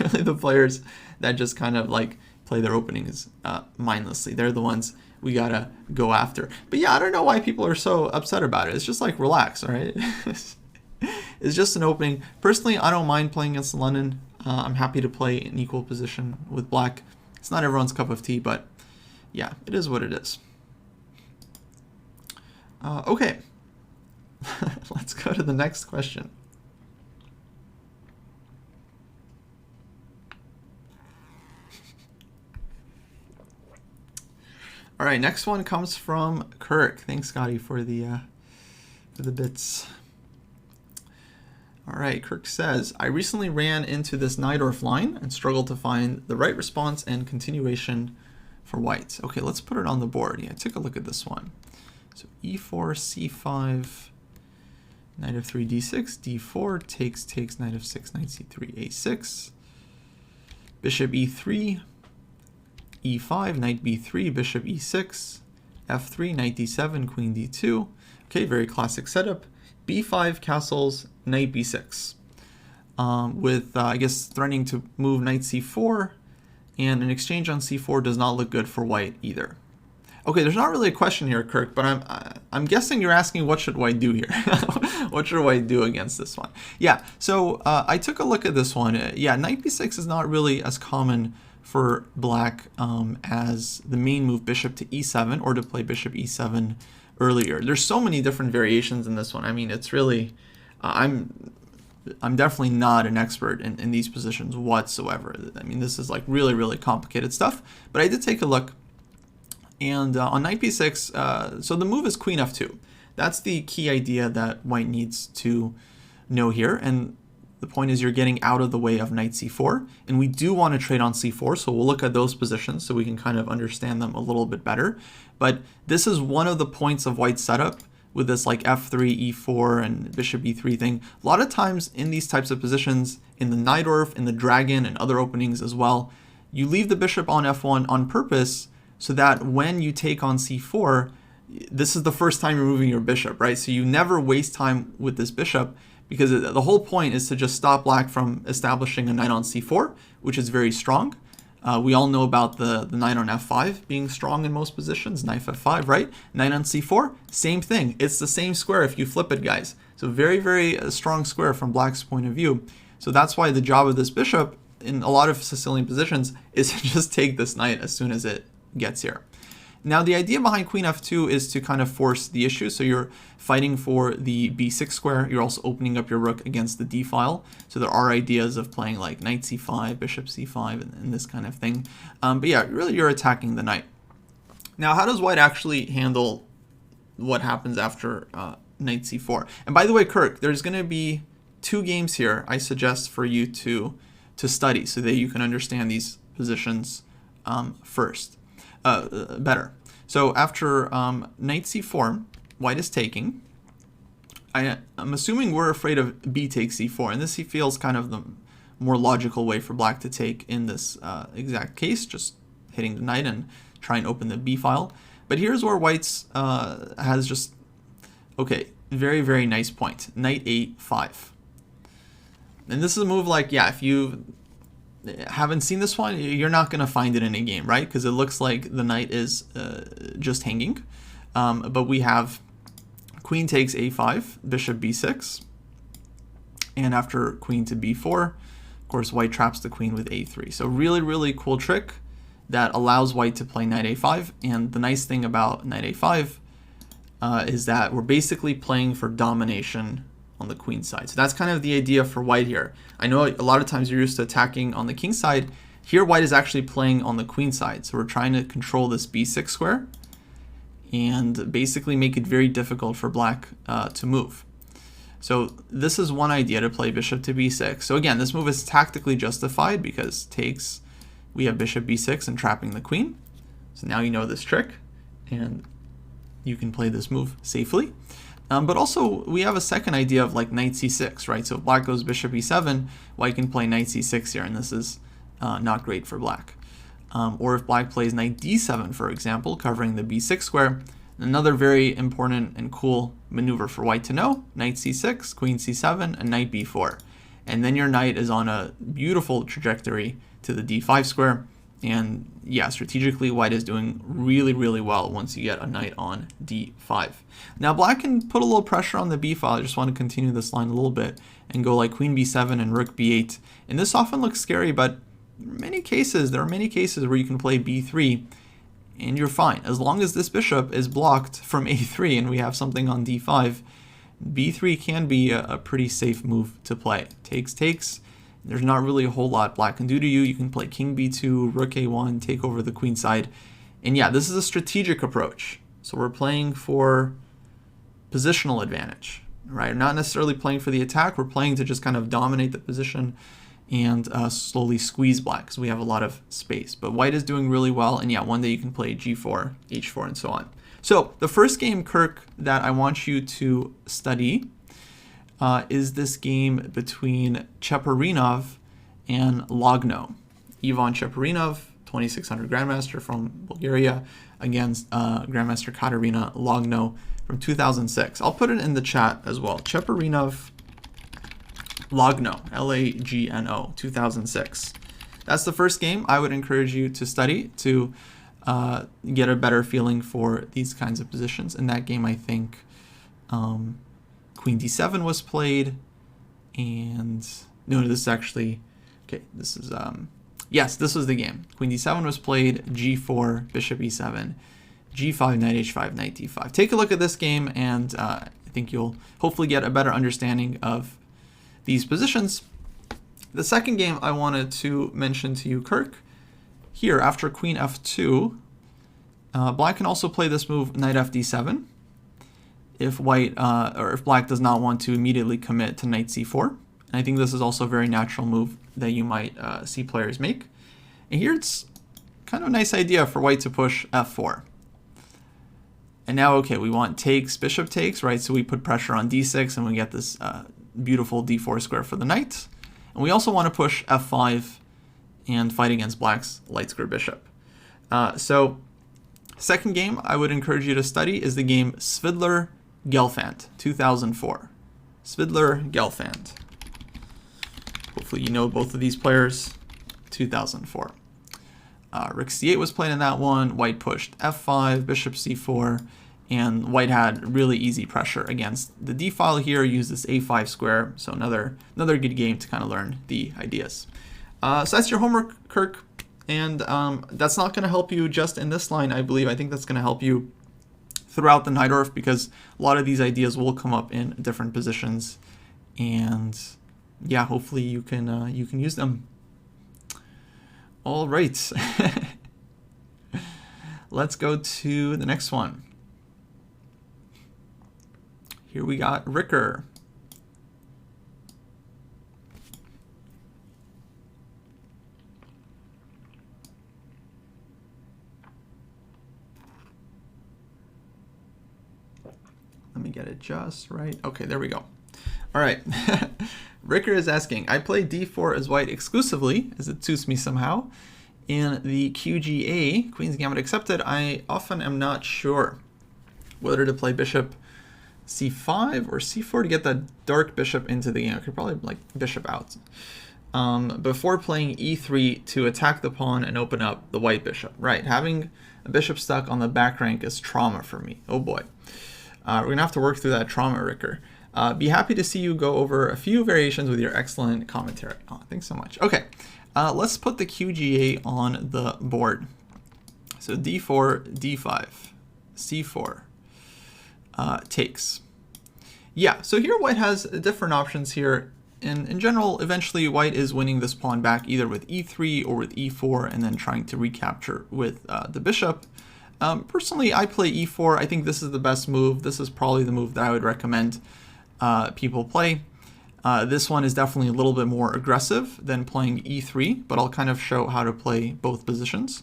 really the players that just kind of like play their openings mindlessly. They're the ones we gotta go after. But yeah, I don't know why people are so upset about it. It's just like, relax, all right? It's just an opening. Personally, I don't mind playing against London. I'm happy to play in equal position with black. It's not everyone's cup of tea, but yeah, it is what it is. Okay, let's go to the next question. All right, next one comes from Kirk. Thanks, Scotty, for the bits. All right, Kirk says, I recently ran into this Najdorf line and struggled to find the right response and continuation for white. Okay, let's put it on the board. Yeah, take a look at this one. So e4, c5, knight f3, d6, d4, takes, knight f6, knight c3, a6, bishop e3, e5, knight b3, bishop e6, f3, knight d7, queen d2. Okay, very classic setup. b5 castles, knight b6. With, I guess, threatening to move knight c4, and an exchange on c4 does not look good for white either. Okay, there's not really a question here, Kirk, but I'm guessing you're asking what should white do here? What should white do against this one? Yeah, so I took a look at this one. Yeah, knight b6 is not really as common for black as the main move bishop to e7 or to play bishop e7 earlier. There's so many different variations in this one. I mean, it's really, I'm definitely not an expert in these positions whatsoever. I mean, this is like really, really complicated stuff, but I did take a look. And on knight b6, so the move is queen f2. That's the key idea that white needs to know here. And the point is you're getting out of the way of knight c4. And we do want to trade on c4, so we'll look at those positions so we can kind of understand them a little bit better. But this is one of the points of white's setup with this like f3, e4, and bishop e3 thing. A lot of times in these types of positions, in the Najdorf, in the dragon, and other openings as well, you leave the bishop on f1 on purpose so that when you take on c4, this is the first time you're moving your bishop, right? So you never waste time with this bishop because the whole point is to just stop black from establishing a knight on c4, which is very strong. We all know about the knight on f5 being strong in most positions, knight f5, right? Knight on c4, same thing. It's the same square if you flip it, guys. So very, very strong square from black's point of view. So that's why the job of this bishop in a lot of Sicilian positions is to just take this knight as soon as it gets here. Now the idea behind queen f2 is to kind of force the issue. So you're fighting for the b6 square. You're also opening up your rook against the d file. So there are ideas of playing like knight c5, bishop c5, and this kind of thing. But yeah, really you're attacking the knight. Now how does white actually handle what happens after knight c4? And by the way, Kirk, there's going to be 2 games here I suggest for you to study so that you can understand these positions first. Better. So after knight c4, white is taking. I'm assuming we're afraid of b takes c4, and this feels kind of the more logical way for black to take in this exact case, just hitting the knight and try and open the b file. But here's where white's has just, okay, very, very nice point. Knight a5. And this is a move like, yeah, if you haven't seen this one, you're not going to find it in a game, right? Because it looks like the knight is just hanging. But we have queen takes a5, bishop b6. And after queen to b4, of course, white traps the queen with a3. So really, really cool trick that allows white to play knight a5. And the nice thing about knight a5 is that we're basically playing for domination on the queen side. So that's kind of the idea for white here. I know a lot of times you're used to attacking on the king side. Here white is actually playing on the queen side. So we're trying to control this b6 square and basically make it very difficult for black to move. So this is one idea, to play bishop to b6. So again, this move is tactically justified because takes, we have bishop b6 and trapping the queen. So now you know this trick and you can play this move safely. But also, we have a second idea of like knight c6, right? So if black goes bishop e7, white can play knight c6 here, and this is not great for black. Or if black plays knight d7, for example, covering the b6 square, another very important and cool maneuver for white to know, knight c6, queen c7, and knight b4. And then your knight is on a beautiful trajectory to the d5 square. And yeah, strategically, white is doing really, really well once you get a knight on d5. Now, black can put a little pressure on the b file. I just want to continue this line a little bit and go like queen b7 and rook b8. And this often looks scary, but there are many cases where you can play b3 and you're fine. As long as this bishop is blocked from a3 and we have something on d5, b3 can be a pretty safe move to play. Takes. There's not really a whole lot black can do to you. You can play king b2, rook a1, take over the queen side. And yeah, this is a strategic approach. So we're playing for positional advantage, right? Not necessarily playing for the attack. We're playing to just kind of dominate the position and slowly squeeze black because we have a lot of space. But white is doing really well, and yeah, one day you can play g4, h4, and so on. So the first game, Kirk, that I want you to study is this game between Cheparinov and Logno. Ivan Cheparinov, 2600 Grandmaster from Bulgaria, against Grandmaster Katerina Logno from 2006. I'll put it in the chat as well. Cheparinov Logno, Lagno, 2006. That's the first game I would encourage you to study to get a better feeling for these kinds of positions. In that game, I think Queen d7 was played, and no, this is actually, okay, this is, yes, this was the game. Queen d7 was played, g4, bishop e7, g5, knight h5, knight d5. Take a look at this game, and I think you'll hopefully get a better understanding of these positions. The second game I wanted to mention to you, Kirk, here after queen f2, black can also play this move, knight fd7, if white or if black does not want to immediately commit to knight c4. And I think this is also a very natural move that you might see players make. And here it's kind of a nice idea for white to push f4. And now, okay, we want takes, bishop takes, right? So we put pressure on d6 and we get this beautiful d4 square for the knight. And we also want to push f5 and fight against black's light square bishop. So second game I would encourage you to study is the game Svidler-Gelfand, 2004. Svidler-Gelfand. Hopefully you know both of these players. 2004. Rook c8 was played in that one. White pushed f5, bishop c4, and white had really easy pressure against the d file here. Used this a5 square, so another good game to kind of learn the ideas. So that's your homework, Kirk, and that's not going to help you just in this line, I believe. I think that's going to help you throughout the Najdorf, because a lot of these ideas will come up in different positions, and yeah, hopefully you can use them. All right, let's go to the next one. Here we got Ricker. Let me get it just right. Okay, there we go. All right. Ricker is asking, I play d4 as white exclusively, as it suits me somehow. In the QGA, Queen's Gambit accepted, I often am not sure whether to play bishop c5 or c4 to get that dark bishop into the game. I could probably like bishop out. Before playing e3 to attack the pawn and open up the white bishop. Right, having a bishop stuck on the back rank is trauma for me. Oh boy. We're going to have to work through that trauma, Ricker. Be happy to see you go over a few variations with your excellent commentary. Oh, thanks so much. Okay, let's put the QGA on the board. So d4, d5, c4, takes. Yeah, so here white has different options here. In general, eventually white is winning this pawn back either with e3 or with e4 and then trying to recapture with the bishop. Personally, I play e4. I think this is the best move. This is probably the move that I would recommend people play. This one is definitely a little bit more aggressive than playing e3, but I'll kind of show how to play both positions.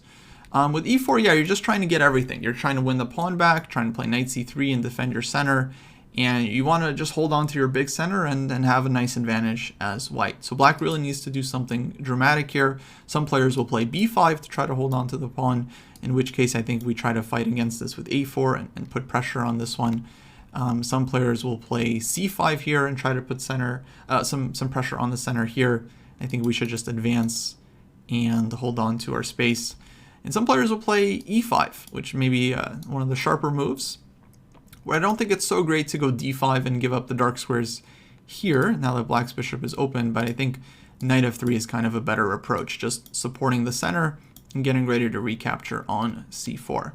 With e4, yeah, you're just trying to get everything. You're trying to win the pawn back, trying to play knight c3 and defend your center, and you want to just hold on to your big center and have a nice advantage as white. So black really needs to do something dramatic here. Some players will play b5 to try to hold on to the pawn, in which case I think we try to fight against this with a4 and put pressure on this one. Some players will play c5 here and try to put some pressure on the center here. I think we should just advance and hold on to our space. And some players will play e5, which may be one of the sharper moves, where I don't think it's so great to go d5 and give up the dark squares here, now that black's bishop is open, but I think knight f3 is kind of a better approach, just supporting the center and getting ready to recapture on c4.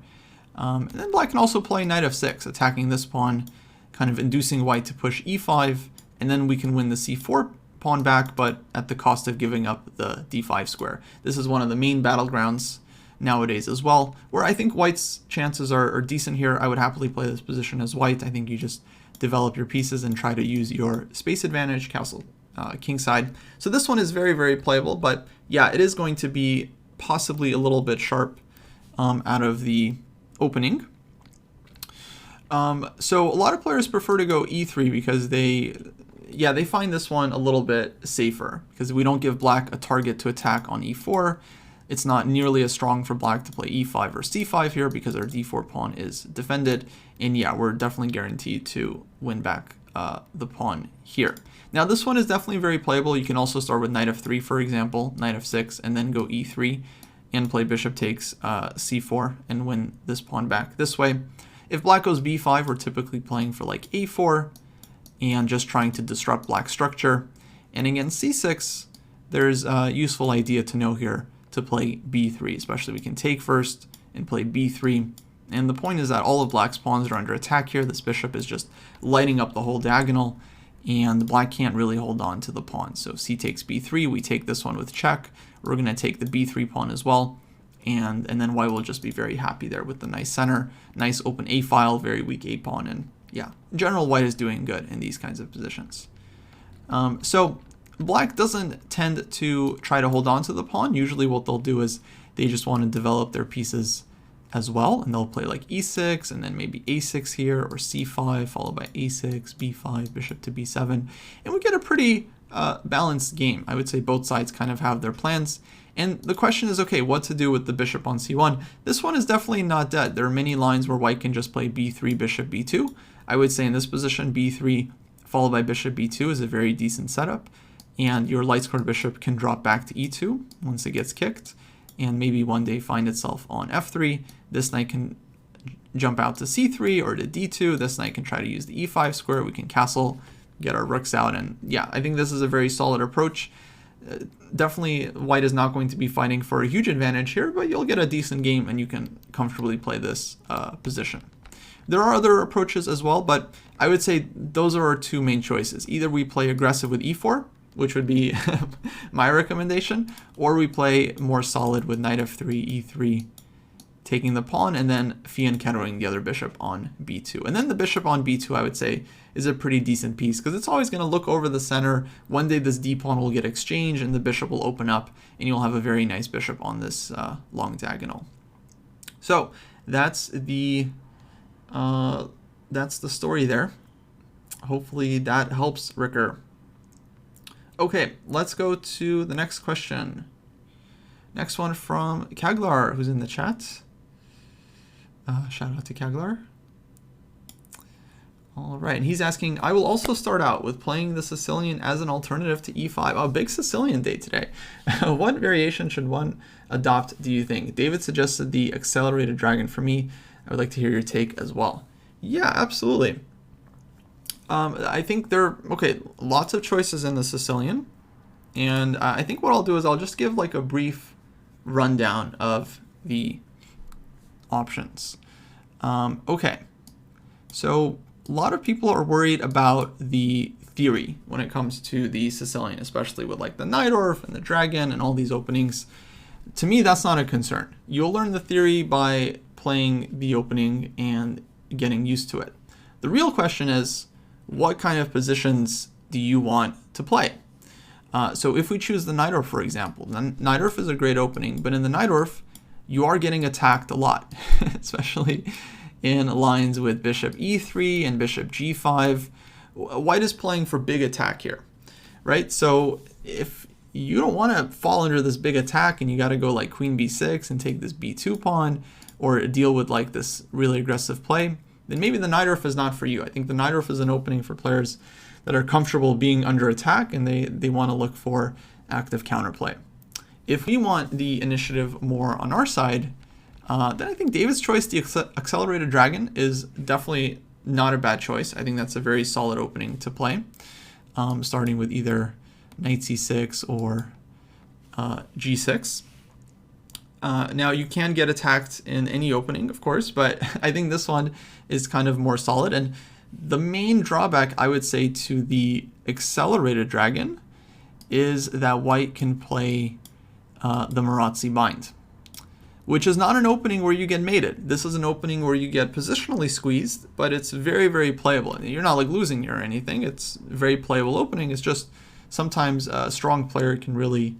And then black can also play knight f6, attacking this pawn, kind of inducing white to push e5, and then we can win the c4 pawn back, but at the cost of giving up the d5 square. This is one of the main battlegrounds nowadays as well, where I think white's chances are decent here. I would happily play this position as white. I think you just develop your pieces and try to use your space advantage, kingside. So this one is very, very playable, but yeah, it is going to be possibly a little bit sharp out of the opening. So a lot of players prefer to go e3 because they find this one a little bit safer because we don't give black a target to attack on e4. It's not nearly as strong for black to play e5 or c5 here because our d4 pawn is defended. And yeah, we're definitely guaranteed to win back the pawn here. Now this one is definitely very playable. You can also start with knight f3, for example, knight f6, and then go e3 and play bishop takes c4 and win this pawn back this way. If black goes b5, we're typically playing for like a4 and just trying to disrupt black's structure. And against c6, there's a useful idea to know here to play b3, especially we can take first and play b3. And the point is that all of black's pawns are under attack here. This bishop is just lighting up the whole diagonal, and black can't really hold on to the pawn. So c takes b3, we take this one with check. We're going to take the b3 pawn as well, and then white will just be very happy there with the nice center, nice open a file, very weak a pawn, and yeah, in general, white is doing good in these kinds of positions. So black doesn't tend to try to hold on to the pawn. Usually what they'll do is they just want to develop their pieces as well, and they'll play like e6 and then maybe a6 here, or c5 followed by a6, b5, bishop to b7, and we get a pretty balanced game. I would say both sides kind of have their plans, and the question is, okay, what to do with the bishop on c1? This one is definitely not dead. There are many lines where white can just play b3, bishop b2. I would say in this position, b3 followed by bishop b2 is a very decent setup, and your light-scored bishop can drop back to e2 once it gets kicked, and maybe one day find itself on f3. This knight can jump out to c3 or to d2. This knight can try to use the e5 square. We can castle, get our rooks out, and yeah, I think this is a very solid approach. Definitely white is not going to be fighting for a huge advantage here, but you'll get a decent game and you can comfortably play this position. There are other approaches as well, but I would say those are our two main choices. Either we play aggressive with e4, which would be my recommendation, or we play more solid with knight f3, e3, taking the pawn, and then fianchettoing the other bishop on b2. And then the bishop on b2, I would say, is a pretty decent piece because it's always going to look over the center. One day this d pawn will get exchanged and the bishop will open up, and you'll have a very nice bishop on this long diagonal. So that's the story there. Hopefully that helps, Ricker. Okay, let's go to the next question. Next one from Kaglar, who's in the chat. Shout out to Kaglar. All right, and he's asking, I will also start out with playing the Sicilian as an alternative to e5. Oh, big Sicilian day today. What variation should one adopt, do you think? David suggested the accelerated dragon for me. I would like to hear your take as well. Yeah, absolutely. I think lots of choices in the Sicilian. And I think what I'll do is I'll just give like a brief rundown of the options. Okay, so a lot of people are worried about the theory when it comes to the Sicilian, especially with like the Najdorf and the dragon and all these openings. To me, that's not a concern. You'll learn the theory by playing the opening and getting used to it. The real question is, what kind of positions do you want to play? So if we choose the Najdorf, for example, then Najdorf is a great opening, but in the Najdorf, you are getting attacked a lot, especially in lines with bishop e3 and bishop g5. White is playing for big attack here, right? So if you don't want to fall under this big attack and you got to go like queen b6 and take this b2 pawn or deal with like this really aggressive play, then maybe the Najdorf is not for you. I think the Najdorf is an opening for players that are comfortable being under attack and they want to look for active counterplay. If we want the initiative more on our side, then I think David's choice, the accelerated dragon, is definitely not a bad choice. I think that's a very solid opening to play, starting with either knight c6 or g6. Now you can get attacked in any opening, of course, but I think this one is kind of more solid. And the main drawback, I would say, to the accelerated dragon is that white can play the Marazzi bind, which is not an opening where you get mated. This is an opening where you get positionally squeezed, but it's very, very playable. You're not like losing here or anything. It's a very playable opening. It's just sometimes a strong player can really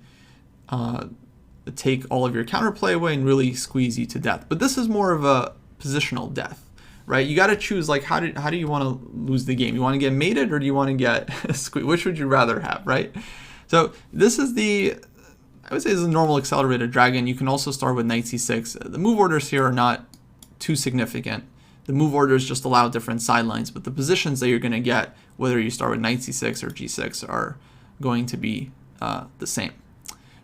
take all of your counterplay away and really squeeze you to death. But this is more of a positional death, right? You got to choose, like, how do you want to lose the game? You want to get mated, or do you want to get squeezed? Which would you rather have, right? So this is I would say this is a normal accelerated dragon. You can also start with knight c6. The move orders here are not too significant. The move orders just allow different sidelines, but the positions that you're going to get, whether you start with knight c6 or g6, are going to be the same.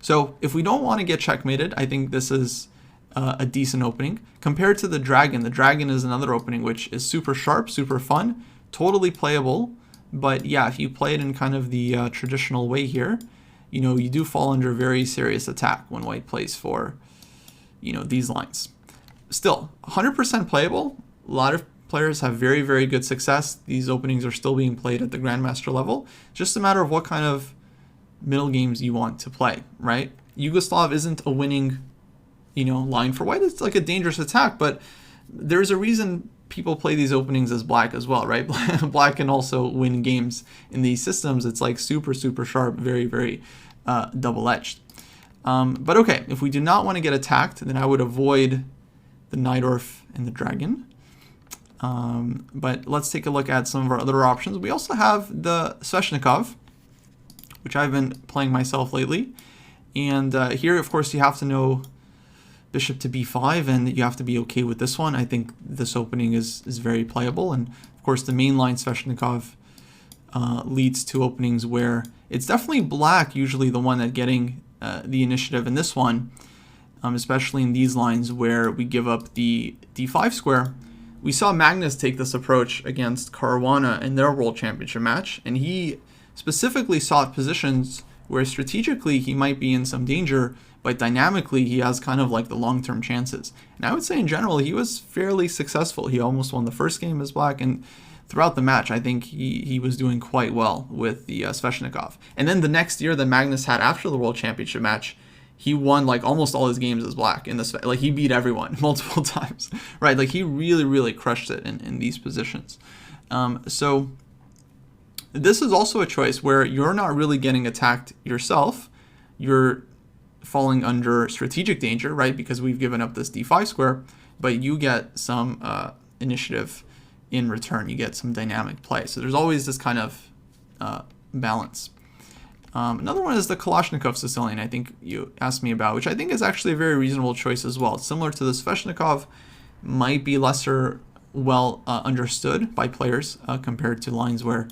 So if we don't want to get checkmated, I think this is a decent opening. Compared to the dragon is another opening which is super sharp, super fun, totally playable. But yeah, if you play it in kind of the traditional way here, you know, you do fall under very serious attack when white plays for, you know, these lines. Still, 100% playable. A lot of players have very, very good success. These openings are still being played at the Grandmaster level. It's just a matter of what kind of middle games you want to play, right? Yugoslav isn't a winning, you know, line for white. It's like a dangerous attack, but there's a reason people play these openings as black as well, right? Black can also win games in these systems. It's like super, super sharp, very, very double-edged. But okay, if we do not want to get attacked, then I would avoid the Najdorf and the dragon. But let's take a look at some of our other options. We also have the Sveshnikov, which I've been playing myself lately. And here, of course, you have to know bishop to b5, and you have to be okay with this one. I think this opening is very playable. And of course, the main line Sveshnikov leads to openings where it's definitely black, usually the one that getting the initiative in this one, especially in these lines where we give up the d5 square. We saw Magnus take this approach against Caruana in their World Championship match, and he specifically sought positions where strategically he might be in some danger, but dynamically he has kind of like the long-term chances. And I would say in general he was fairly successful. He almost won the first game as black, and throughout the match I think he was doing quite well with the Sveshnikov. And then the next year that Magnus had after the World Championship match, he won like almost all his games as black in this. Like he beat everyone multiple times, right? Like he really, really crushed it in these positions. So this is also a choice where you're not really getting attacked yourself. You're falling under strategic danger, right? Because we've given up this d5 square, but you get some initiative in return. You get some dynamic play. So there's always this kind of balance. Another one is the Kalashnikov Sicilian, I think you asked me about, which I think is actually a very reasonable choice as well. It's similar to the Sveshnikov, might be lesser well understood by players compared to lines where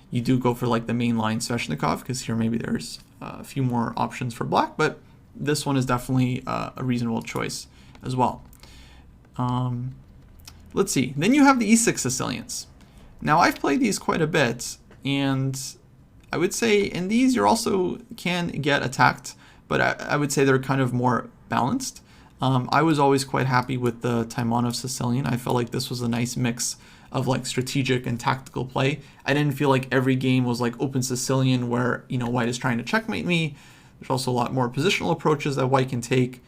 you do go for like the main line Sveshnikov, because here maybe there's a few more options for black, but this one is definitely a reasonable choice as well. Let's see. Then you have the E6 Sicilians. Now I've played these quite a bit, and I would say in these you also can get attacked, but I would say they're kind of more balanced. I was always quite happy with the Taimanov Sicilian. I felt like this was a nice mix of like strategic and tactical play. I didn't feel like every game was like open Sicilian where, you know, white is trying to checkmate me. There's also a lot more positional approaches that white can take.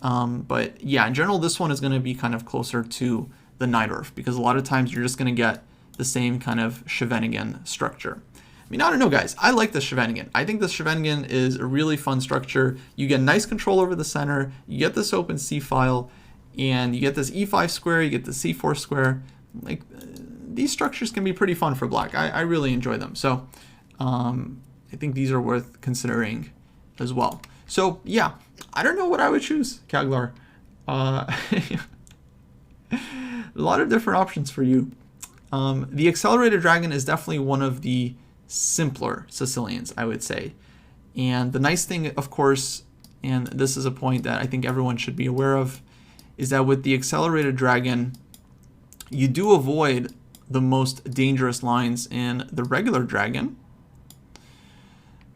But yeah, in general, this one is going to be kind of closer to the Najdorf, because a lot of times you're just going to get the same kind of Scheveningen structure. I mean, I don't know, guys. I like the Scheveningen. I think the Scheveningen is a really fun structure. You get nice control over the center. You get this open C file, and you get this E5 square. You get the C4 square. Like these structures can be pretty fun for black. I really enjoy them. So I think these are worth considering as well. So yeah, I don't know what I would choose, Kaglar. A lot of different options for you. The Accelerated Dragon is definitely one of the simpler Sicilians, I would say. And the nice thing, of course, and this is a point that I think everyone should be aware of, is that with the Accelerated Dragon, you do avoid the most dangerous lines in the regular dragon,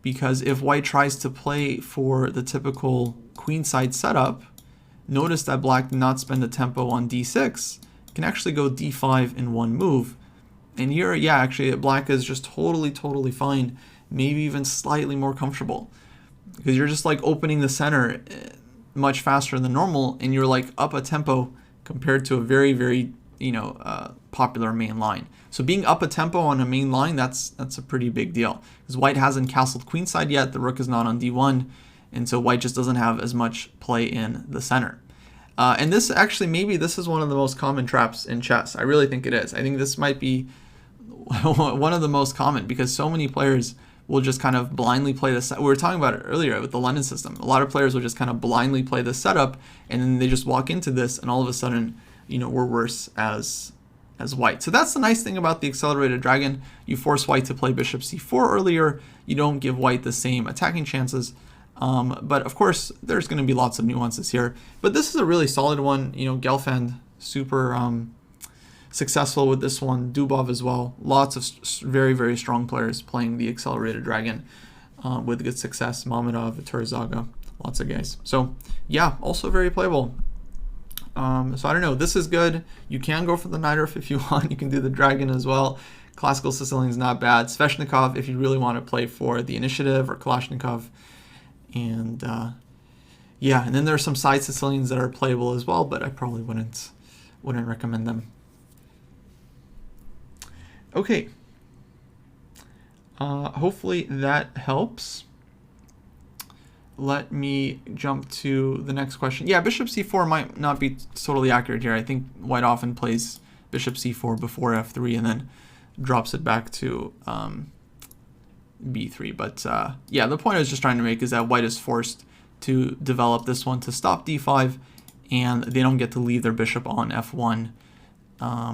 because if white tries to play for the typical queenside setup, notice that black did not spend the tempo on d6, can actually go d5 in one move. And here, yeah, actually black is just totally fine, maybe even slightly more comfortable, because you're just like opening the center much faster than normal, and you're like up a tempo compared to a very popular main line. So being up a tempo on a main line, that's a pretty big deal. Because white hasn't castled queenside yet, the rook is not on d1, and so white just doesn't have as much play in the center. And this actually, maybe this is one of the most common traps in chess. I really think it is. I think this might be one of the most common, because so many players will just kind of blindly play this. We were talking about it earlier with the London system. A lot of players will just kind of blindly play this setup, and then they just walk into this, and all of a sudden, we're worse as white. So that's the nice thing about the accelerated dragon. You force white to play bishop c4 earlier. You don't give white the same attacking chances. But of course, there's going to be lots of nuances here. But this is a really solid one. Gelfand, super successful with this one. Dubov as well. Lots of very, very strong players playing the accelerated dragon with good success. Mamedov, Turzaga, lots of guys. So yeah, also very playable. So I don't know. This is good. You can go for the Najdorf if you want. You can do the dragon as well. Classical Sicilian is not bad. Sveshnikov if you really want to play for the initiative, or Kalashnikov. And yeah, and then there are some side Sicilians that are playable as well, but I probably wouldn't recommend them. Okay. Hopefully that helps. Let me jump to the next question. Yeah, bishop c4 might not be totally accurate here. I think white often plays bishop c4 before f3 and then drops it back to b3. But yeah, the point I was just trying to make is that white is forced to develop this one to stop d5, and they don't get to leave their bishop on f1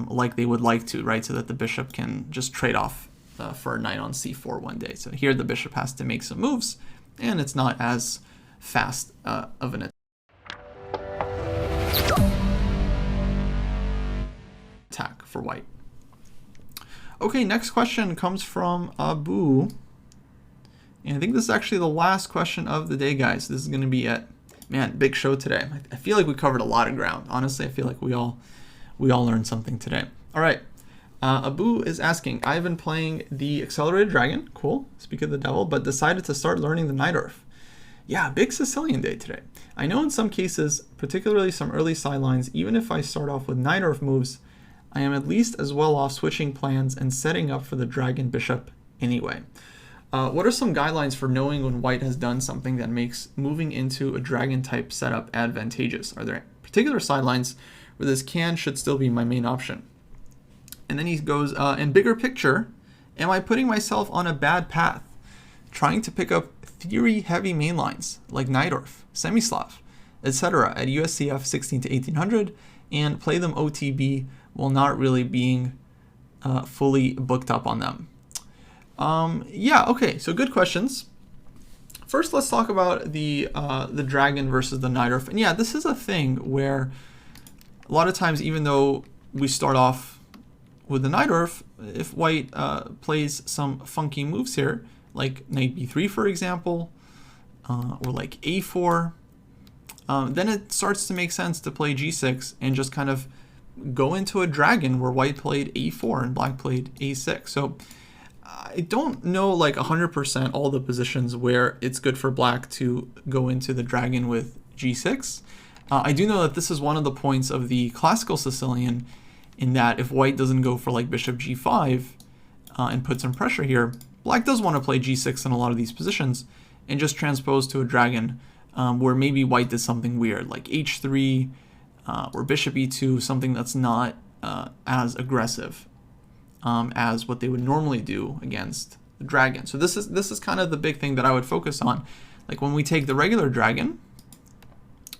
like they would like to, right? So that the bishop can just trade off for a knight on c4 one day. So here the bishop has to make some moves, and it's not as fast of an attack for white. Okay, next question comes from Abu. And I think this is actually the last question of the day, guys. This is going to be it. Man, big show today. I feel like we covered a lot of ground. Honestly, I feel like we all learned something today. All right. Abu is asking, I've been playing the Accelerated Dragon, cool, speak of the devil, but decided to start learning the Najdorf. Yeah, big Sicilian day today. I know in some cases, particularly some early sidelines, even if I start off with Najdorf moves, I am at least as well off switching plans and setting up for the dragon bishop anyway. What are some guidelines for knowing when white has done something that makes moving into a dragon type setup advantageous? Are there particular sidelines where this should still be my main option? And then he goes, in bigger picture, am I putting myself on a bad path, trying to pick up theory-heavy mainlines like Najdorf, Semi-Slav, etc. at USCF 16 to 1800 and play them OTB while not really being fully booked up on them? Yeah, okay, so good questions. First, let's talk about the dragon versus the Najdorf. And yeah, this is a thing where a lot of times, even though we start off with the Najdorf, if white plays some funky moves here, like knight b3, for example, or like a4, then it starts to make sense to play g6 and just kind of go into a dragon where white played a4 and black played a6. So I don't know like 100% all the positions where it's good for black to go into the dragon with g6. I do know that this is one of the points of the classical Sicilian, in that if white doesn't go for like bishop g5 and put some pressure here, black does want to play g6 in a lot of these positions and just transpose to a dragon where maybe white did something weird like h3 or bishop e2, something that's not as aggressive as what they would normally do against the dragon. So this is kind of the big thing that I would focus on. Like when we take the regular dragon,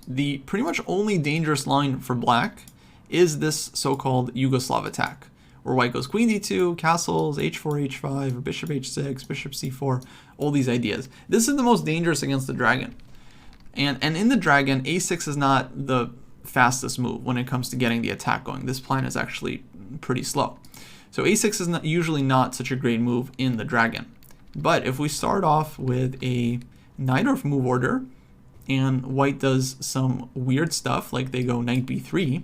the pretty much only dangerous line for black is this so-called Yugoslav attack, where white goes queen d2, castles, h4, h5, or bishop h6, bishop c4, all these ideas. This is the most dangerous against the dragon. And in the dragon, a6 is not the fastest move when it comes to getting the attack going. This plan is actually pretty slow. So a6 is usually not such a great move in the dragon. But if we start off with a Najdorf move order, and white does some weird stuff, like they go knight b3,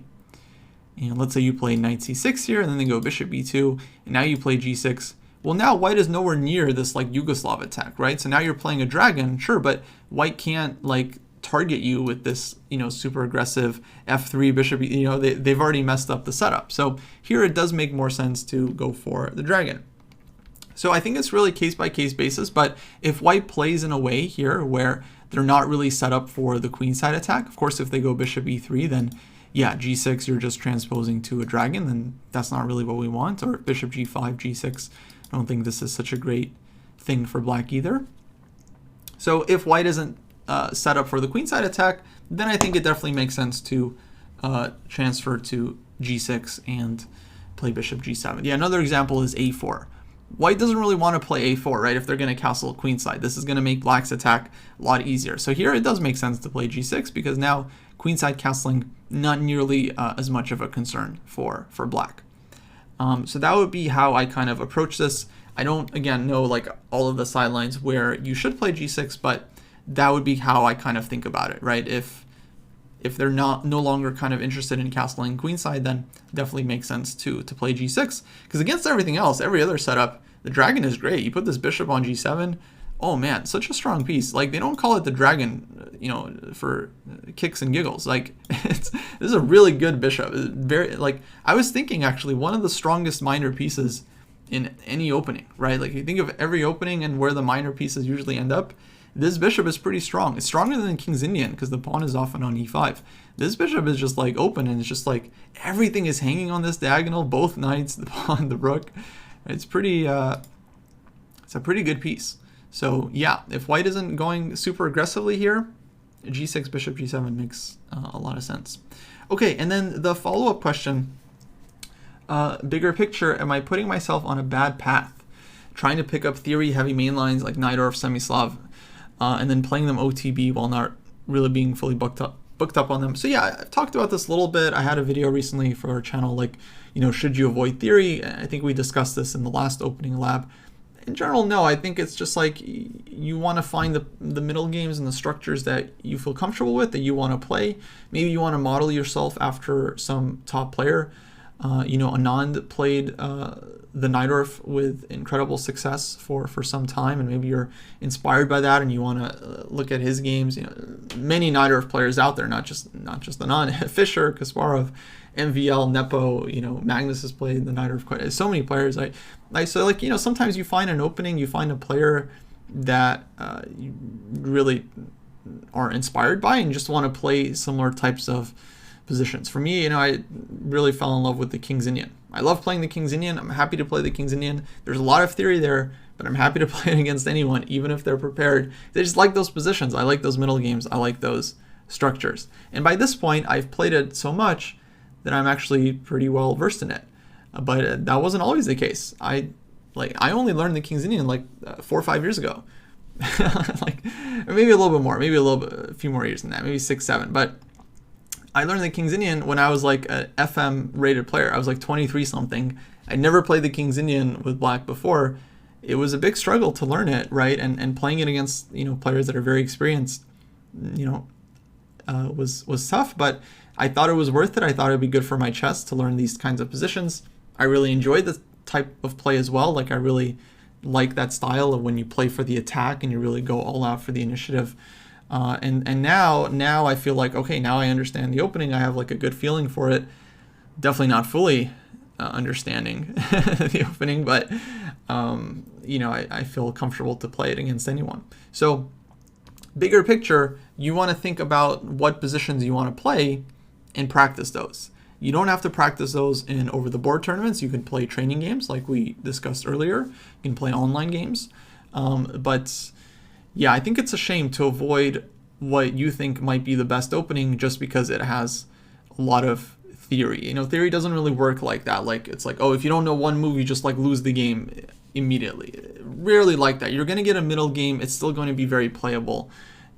and let's say you play knight c6 here, and then they go bishop b2, and now you play g6. Well, now white is nowhere near this like Yugoslav attack, right? So now you're playing a dragon, sure, but white can't like target you with this, super aggressive f3 bishop. They've already messed up the setup. So here it does make more sense to go for the dragon. So I think it's really case-by-case basis, but if white plays in a way here where they're not really set up for the queenside attack, of course, if they go bishop e3, then yeah, g6, you're just transposing to a dragon, then that's not really what we want. Or bishop g5, g6, I don't think this is such a great thing for black either. So if white isn't set up for the queenside attack, then I think it definitely makes sense to transfer to g6 and play bishop g7. Yeah, another example is a4. White doesn't really want to play a4, right, if they're going to castle queenside. This is going to make black's attack a lot easier. So here it does make sense to play g6 because now queenside castling not nearly as much of a concern for black. So that would be how I kind of approach this. I don't, again, know like all of the sidelines where you should play g6, but that would be how I kind of think about it, right? If they're no longer kind of interested in castling queenside, then definitely makes sense to play g6. Because against everything else, every other setup, the dragon is great. You put this bishop on g7, oh man, such a strong piece. Like, they don't call it the dragon, for kicks and giggles. Like, this is a really good bishop. Very, like, I was thinking actually one of the strongest minor pieces in any opening, right? Like, you think of every opening and where the minor pieces usually end up, this bishop is pretty strong. It's stronger than King's Indian because the pawn is often on e5. This bishop is just like open, and it's just like everything is hanging on this diagonal, both knights, the pawn, the rook. It's pretty, it's a pretty good piece. So yeah, if white isn't going super aggressively here, g6, bishop g7 makes a lot of sense. Okay, and then the follow-up question, bigger picture, am I putting myself on a bad path? Trying to pick up theory heavy main lines like Najdorf, Semi-Slav, and then playing them OTB while not really being fully booked up on them. So yeah, I've talked about this a little bit. I had a video recently for our channel, like, should you avoid theory? I think we discussed this in the last opening lab. In general, no. I think it's just like you want to find the middle games and the structures that you feel comfortable with, that you want to play. Maybe you want to model yourself after some top player. Anand played the Najdorf with incredible success for some time, and maybe you're inspired by that and you want to look at his games. Many Najdorf players out there, not just Anand, Fischer, Kasparov, MVL, Nepo, Magnus has played the Najdorf quite. So many players. Sometimes you find an opening, you find a player that you really are inspired by and just want to play similar types of positions. For me, I really fell in love with the King's Indian. I love playing the King's Indian. I'm happy to play the King's Indian. There's a lot of theory there, but I'm happy to play it against anyone, even if they're prepared. They just like those positions. I like those middle games. I like those structures. And by this point, I've played it so much that I'm actually pretty well versed in it. But that wasn't always the case. I only learned the King's Indian 4 or 5 years ago. Maybe a little bit more, a few more years than that, maybe 6, 7. But I learned the King's Indian when I was like an FM rated player. I was like 23 something. I never played the King's Indian with black before. It was a big struggle to learn it, right? And playing it against players that are very experienced, was tough. But I thought it was worth it. I thought it would be good for my chess to learn these kinds of positions. I really enjoyed the type of play as well. Like, I really like that style of when you play for the attack and you really go all out for the initiative. And now I feel like, okay, now I understand the opening. I have like a good feeling for it. Definitely not fully understanding the opening, but I feel comfortable to play it against anyone. So bigger picture, you want to think about what positions you want to play and practice those. You don't have to practice those in over-the-board tournaments. You can play training games like we discussed earlier. You can play online games. But yeah, I think it's a shame to avoid what you think might be the best opening just because it has a lot of theory. Theory doesn't really work like that. Like, it's like, oh, if you don't know one move, you just lose the game immediately. Rarely like that. You're going to get a middle game. It's still going to be very playable.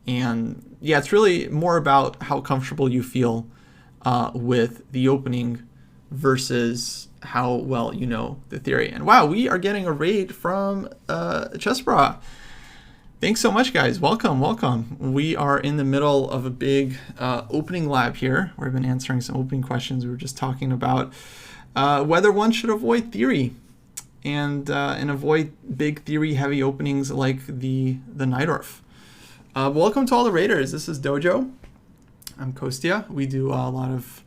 And yeah, it's really more about how comfortable you feel with the opening versus how well you know the theory. And wow, we are getting a raid from ChessBra. Thanks so much, guys. Welcome. We are in the middle of a big opening lab here, where I've been answering some opening questions. We were just talking about whether one should avoid theory and avoid big theory-heavy openings like the Najdorf. Welcome to all the raiders. This is Dojo. I'm Kostya. We do a lot of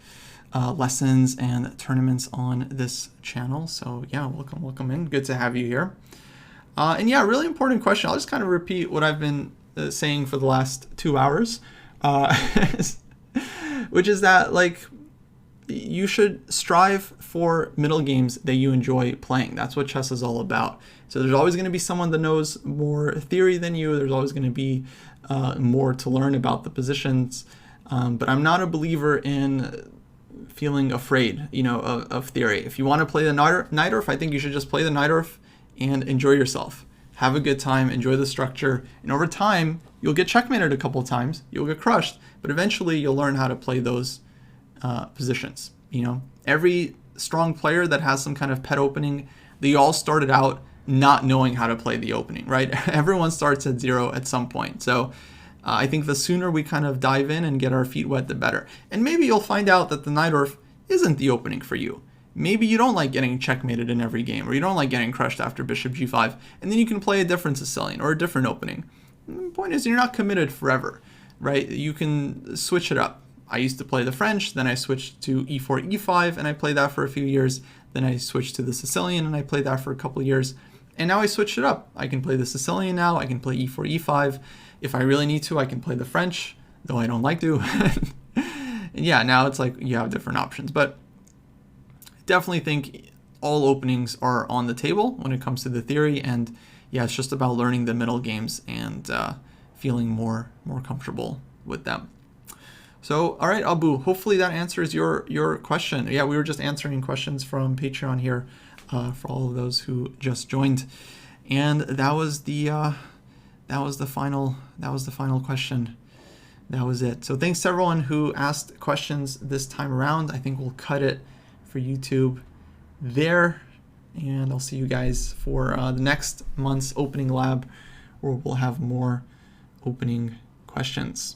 lessons and tournaments on this channel. So yeah, welcome in. Good to have you here. And yeah, really important question. I'll just kind of repeat what I've been saying for the last 2 hours, which is that like you should strive for middle games that you enjoy playing. That's what chess is all about. So there's always going to be someone that knows more theory than you. There's always going to be more to learn about the positions. But I'm not a believer in feeling afraid, of theory. If you want to play the Najdorf, I think you should just play the Najdorf and enjoy yourself. Have a good time, enjoy the structure, and over time, you'll get checkmated a couple of times, you'll get crushed, but eventually you'll learn how to play those positions. Every strong player that has some kind of pet opening, they all started out not knowing how to play the opening, right? Everyone starts at 0 at some point. So I think the sooner we kind of dive in and get our feet wet, the better. And maybe you'll find out that the Najdorf isn't the opening for you. Maybe you don't like getting checkmated in every game, or you don't like getting crushed after bishop g5, and then you can play a different Sicilian or a different opening. The point is, you're not committed forever, right? You can switch it up. I used to play the French, then I switched to e4, e5, and I played that for a few years. Then I switched to the Sicilian, and I played that for a couple of years. And now I switched it up. I can play the Sicilian now, I can play e4, e5. If I really need to, I can play the French, though I don't like to. And yeah, now it's like you have different options. But I definitely think all openings are on the table when it comes to the theory. And yeah, it's just about learning the middle games and feeling more comfortable with them. So, all right, Abu, hopefully that answers your question. Yeah, we were just answering questions from Patreon here for all of those who just joined. And that was the final question. That was it. So thanks to everyone who asked questions this time around. I think we'll cut it for YouTube there. And I'll see you guys for the next month's opening lab, where we'll have more opening questions.